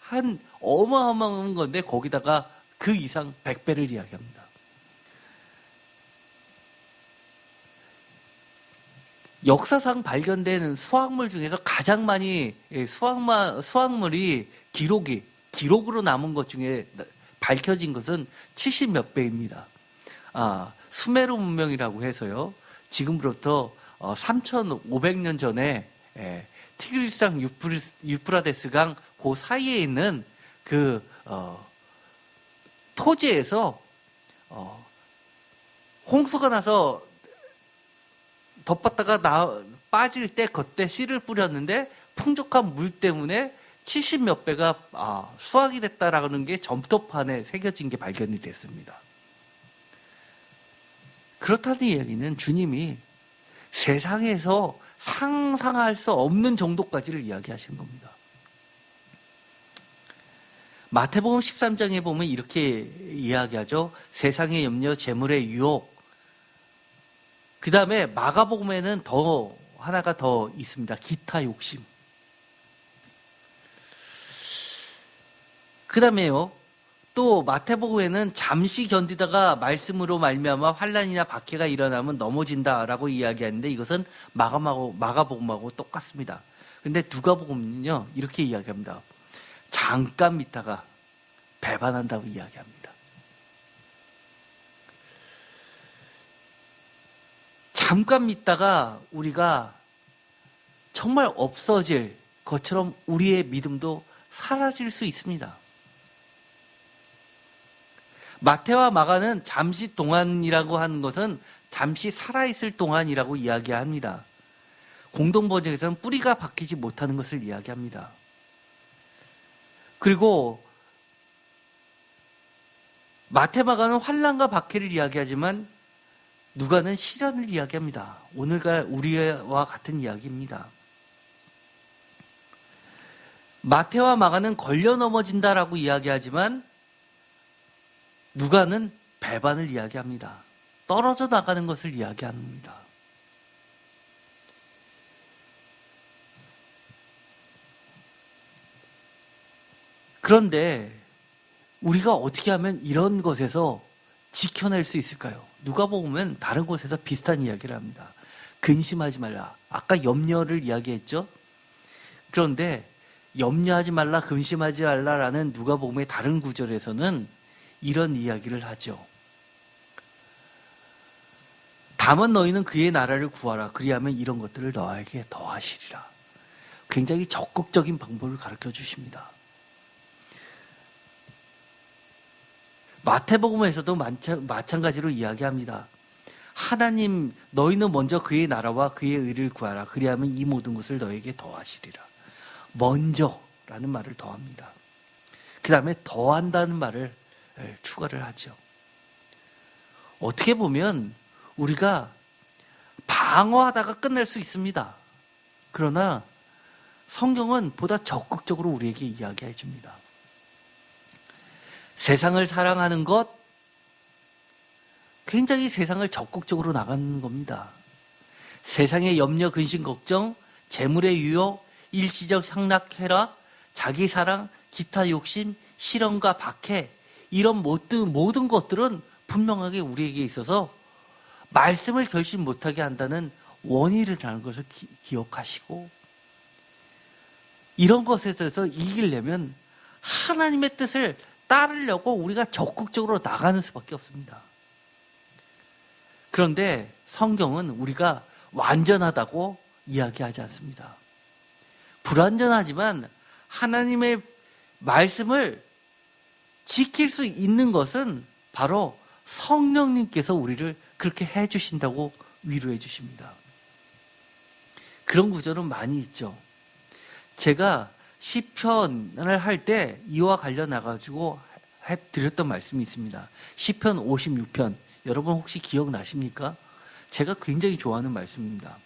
한 어마어마한 건데 거기다가 그 이상 100배를 이야기합니다. 역사상 발견된 수확물 중에서 가장 많이 수확물이 기록으로 남은 것 중에 밝혀진 것은 70몇 배입니다. 수메르 문명이라고 해서요. 지금부터 3,500년 전에 티그리스강 유프라데스강 그 사이에 있는 그 토지에서 홍수가 나서 덮었다가 빠질 때 그때 씨를 뿌렸는데 풍족한 물 때문에 70몇 배가 수확이 됐다라는 게 점토판에 새겨진 게 발견이 됐습니다. 그렇다는 이야기는 주님이 세상에서 상상할 수 없는 정도까지를 이야기하시는 겁니다. 마태복음 13장에 보면 이렇게 이야기하죠. 세상의 염려, 재물의 유혹. 그 다음에 마가복음에는 하나가 더 있습니다. 기타 욕심. 그 다음에요. 또 마태복음에는 잠시 견디다가 말씀으로 말미암아 환난이나 박해가 일어나면 넘어진다라고 이야기하는데 이것은 마가복음하고 똑같습니다. 그런데 누가복음은요 이렇게 이야기합니다. 잠깐 믿다가 배반한다고 이야기합니다. 잠깐 믿다가 우리가 정말 없어질 것처럼 우리의 믿음도 사라질 수 있습니다. 마태와 마가는 잠시 동안이라고 하는 것은 잠시 살아있을 동안이라고 이야기합니다. 공동번역에서는 뿌리가 박히지 못하는 것을 이야기합니다. 그리고 마태, 마가는 환난과 박해를 이야기하지만 누가는 시련을 이야기합니다. 오늘과 우리와 같은 이야기입니다. 마태와 마가는 걸려 넘어진다라고 이야기하지만 누가는 배반을 이야기합니다. 떨어져 나가는 것을 이야기합니다. 그런데 우리가 어떻게 하면 이런 것에서 지켜낼 수 있을까요? 누가복음은 다른 곳에서 비슷한 이야기를 합니다. 근심하지 말라. 아까 염려를 이야기했죠? 그런데 염려하지 말라, 근심하지 말라라는 누가복음의 다른 구절에서는 이런 이야기를 하죠. 다만 너희는 그의 나라를 구하라. 그리하면 이런 것들을 너에게 더하시리라. 굉장히 적극적인 방법을 가르쳐 주십니다. 마태복음에서도 마찬가지로 이야기합니다. 하나님, 너희는 먼저 그의 나라와 그의 의를 구하라. 그리하면 이 모든 것을 너에게 더하시리라. 먼저라는 말을 더합니다. 그 다음에 더한다는 말을 추가를 하죠. 어떻게 보면 우리가 방어하다가 끝낼 수 있습니다. 그러나 성경은 보다 적극적으로 우리에게 이야기해 줍니다. 세상을 사랑하는 것, 굉장히 세상을 적극적으로 나가는 겁니다. 세상의 염려, 근심, 걱정, 재물의 유혹, 일시적 향락, 쾌락, 자기 사랑, 기타 욕심, 실험과 박해, 이런 모든 것들은 분명하게 우리에게 있어서 말씀을 결심 못하게 한다는 원인이라는 것을 기억하시고, 이런 것에서 이기려면 하나님의 뜻을 따르려고 우리가 적극적으로 나가는 수밖에 없습니다. 그런데 성경은 우리가 완전하다고 이야기하지 않습니다. 불완전하지만 하나님의 말씀을 지킬 수 있는 것은 바로 성령님께서 우리를 그렇게 해주신다고 위로해 주십니다. 그런 구절은 많이 있죠. 제가 시편을 할 때 이와 관련해가지고 드렸던 말씀이 있습니다. 시편 56편. 여러분 혹시 기억나십니까? 제가 굉장히 좋아하는 말씀입니다.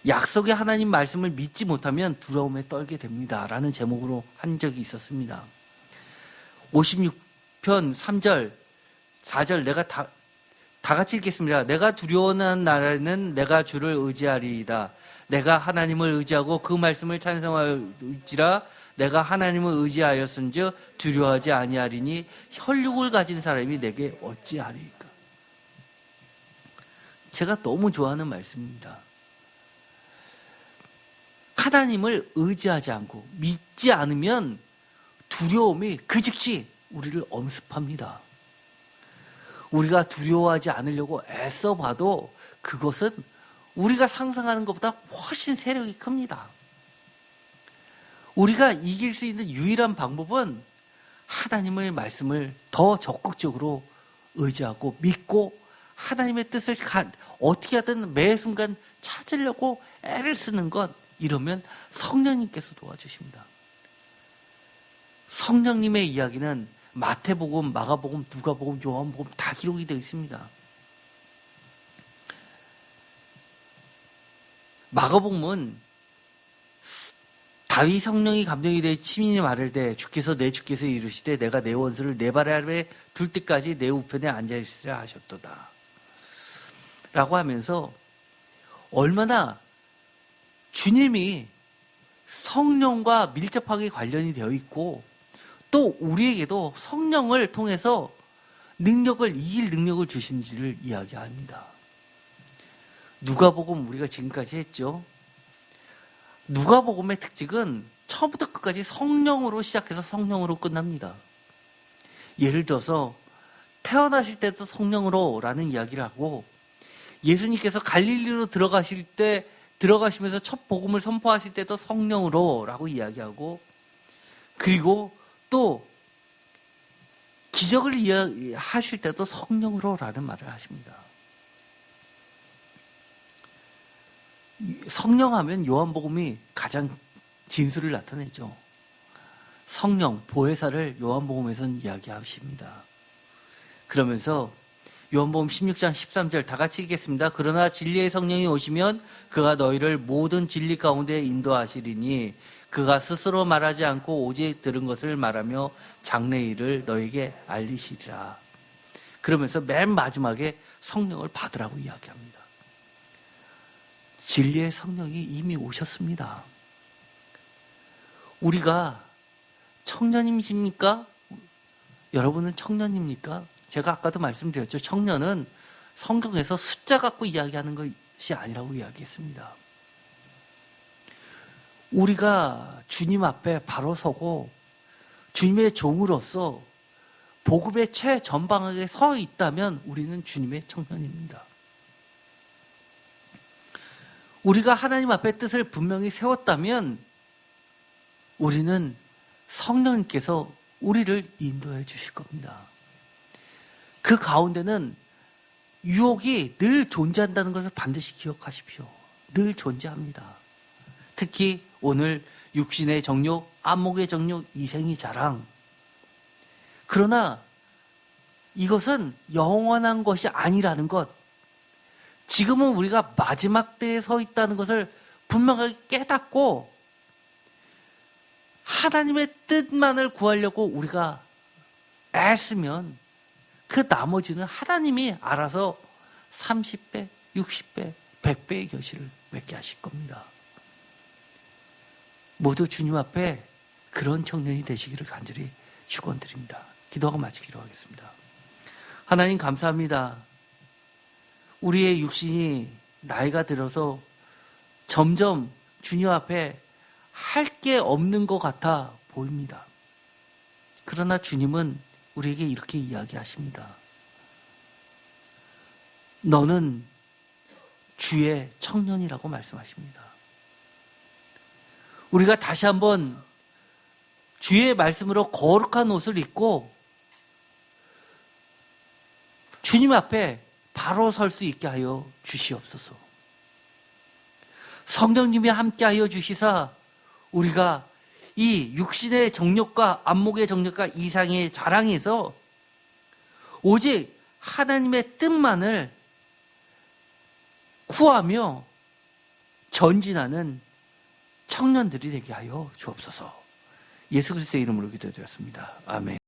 약속의 하나님 말씀을 믿지 못하면 두려움에 떨게 됩니다. 라는 제목으로 한 적이 있었습니다. 56편 3절, 4절 내가 다 같이 읽겠습니다. 내가 두려워하는 날에는 내가 주를 의지하리이다. 내가 하나님을 의지하고 그 말씀을 찬송할지라. 내가 하나님을 의지하였은즉 두려워하지 아니하리니 혈육을 가진 사람이 내게 어찌하리이까. 제가 너무 좋아하는 말씀입니다. 하나님을 의지하지 않고 믿지 않으면 두려움이 그 즉시 우리를 엄습합니다. 우리가 두려워하지 않으려고 애써 봐도 그것은 우리가 상상하는 것보다 훨씬 세력이 큽니다. 우리가 이길 수 있는 유일한 방법은 하나님의 말씀을 더 적극적으로 의지하고 믿고 하나님의 뜻을 어떻게 하든 매 순간 찾으려고 애를 쓰는 것, 이러면 성령님께서 도와주십니다. 성령님의 이야기는 마태복음, 마가복음, 누가복음, 요한복음 다 기록이 되어 있습니다. 마가복음은 다윗 성령이 감동이 되어 친히 말할 때 주께서 이르시되 내가 내 원수를 내 발 아래 둘 때까지 내 우편에 앉아있으라 하셨도다 라고 하면서 얼마나 주님이 성령과 밀접하게 관련이 되어 있고 또 우리에게도 성령을 통해서 이길 능력을 주신지를 이야기합니다. 누가복음 우리가 지금까지 했죠. 누가복음의 특징은 처음부터 끝까지 성령으로 시작해서 성령으로 끝납니다. 예를 들어서 태어나실 때도 성령으로 라는 이야기를 하고 예수님께서 갈릴리로 들어가시면서 첫 복음을 선포하실 때도 성령으로 라고 이야기하고 그리고 또 기적을 하실 때도 성령으로 라는 말을 하십니다. 성령하면 요한복음이 가장 진수를 나타내죠. 성령, 보혜사를 요한복음에서는 이야기하십니다. 그러면서 요한복음 16장 13절 다 같이 읽겠습니다. 그러나 진리의 성령이 오시면 그가 너희를 모든 진리 가운데 인도하시리니 그가 스스로 말하지 않고 오직 들은 것을 말하며 장래일을 너희에게 알리시리라. 그러면서 맨 마지막에 성령을 받으라고 이야기합니다. 진리의 성령이 이미 오셨습니다. 우리가 청년이십니까? 여러분은 청년입니까? 제가 아까도 말씀드렸죠. 청년은 성경에서 숫자 갖고 이야기하는 것이 아니라고 이야기했습니다. 우리가 주님 앞에 바로 서고 주님의 종으로서 복음의 최전방에 서 있다면 우리는 주님의 청년입니다. 우리가 하나님 앞에 뜻을 분명히 세웠다면 우리는 성령님께서 우리를 인도해 주실 겁니다. 그 가운데는 유혹이 늘 존재한다는 것을 반드시 기억하십시오. 늘 존재합니다. 특히 오늘 육신의 정욕, 안목의 정욕, 이생의 자랑. 그러나 이것은 영원한 것이 아니라는 것, 지금은 우리가 마지막 때에 서 있다는 것을 분명하게 깨닫고 하나님의 뜻만을 구하려고 우리가 애쓰면 그 나머지는 하나님이 알아서 30배, 60배, 100배의 결실을 맺게 하실 겁니다. 모두 주님 앞에 그런 청년이 되시기를 간절히 축원드립니다. 기도하고 마치기로 하겠습니다. 하나님 감사합니다. 우리의 육신이 나이가 들어서 점점 주님 앞에 할 게 없는 것 같아 보입니다. 그러나 주님은 우리에게 이렇게 이야기하십니다. 너는 주의 청년이라고 말씀하십니다. 우리가 다시 한번 주의 말씀으로 거룩한 옷을 입고 주님 앞에 바로 설 수 있게 하여 주시옵소서. 성령님이 함께하여 주시사 우리가 이 육신의 정욕과 안목의 정욕과 이상의 자랑에서 오직 하나님의 뜻만을 구하며 전진하는 청년들이 되게 하여 주옵소서. 예수 그리스도의 이름으로 기도드렸습니다. 아멘.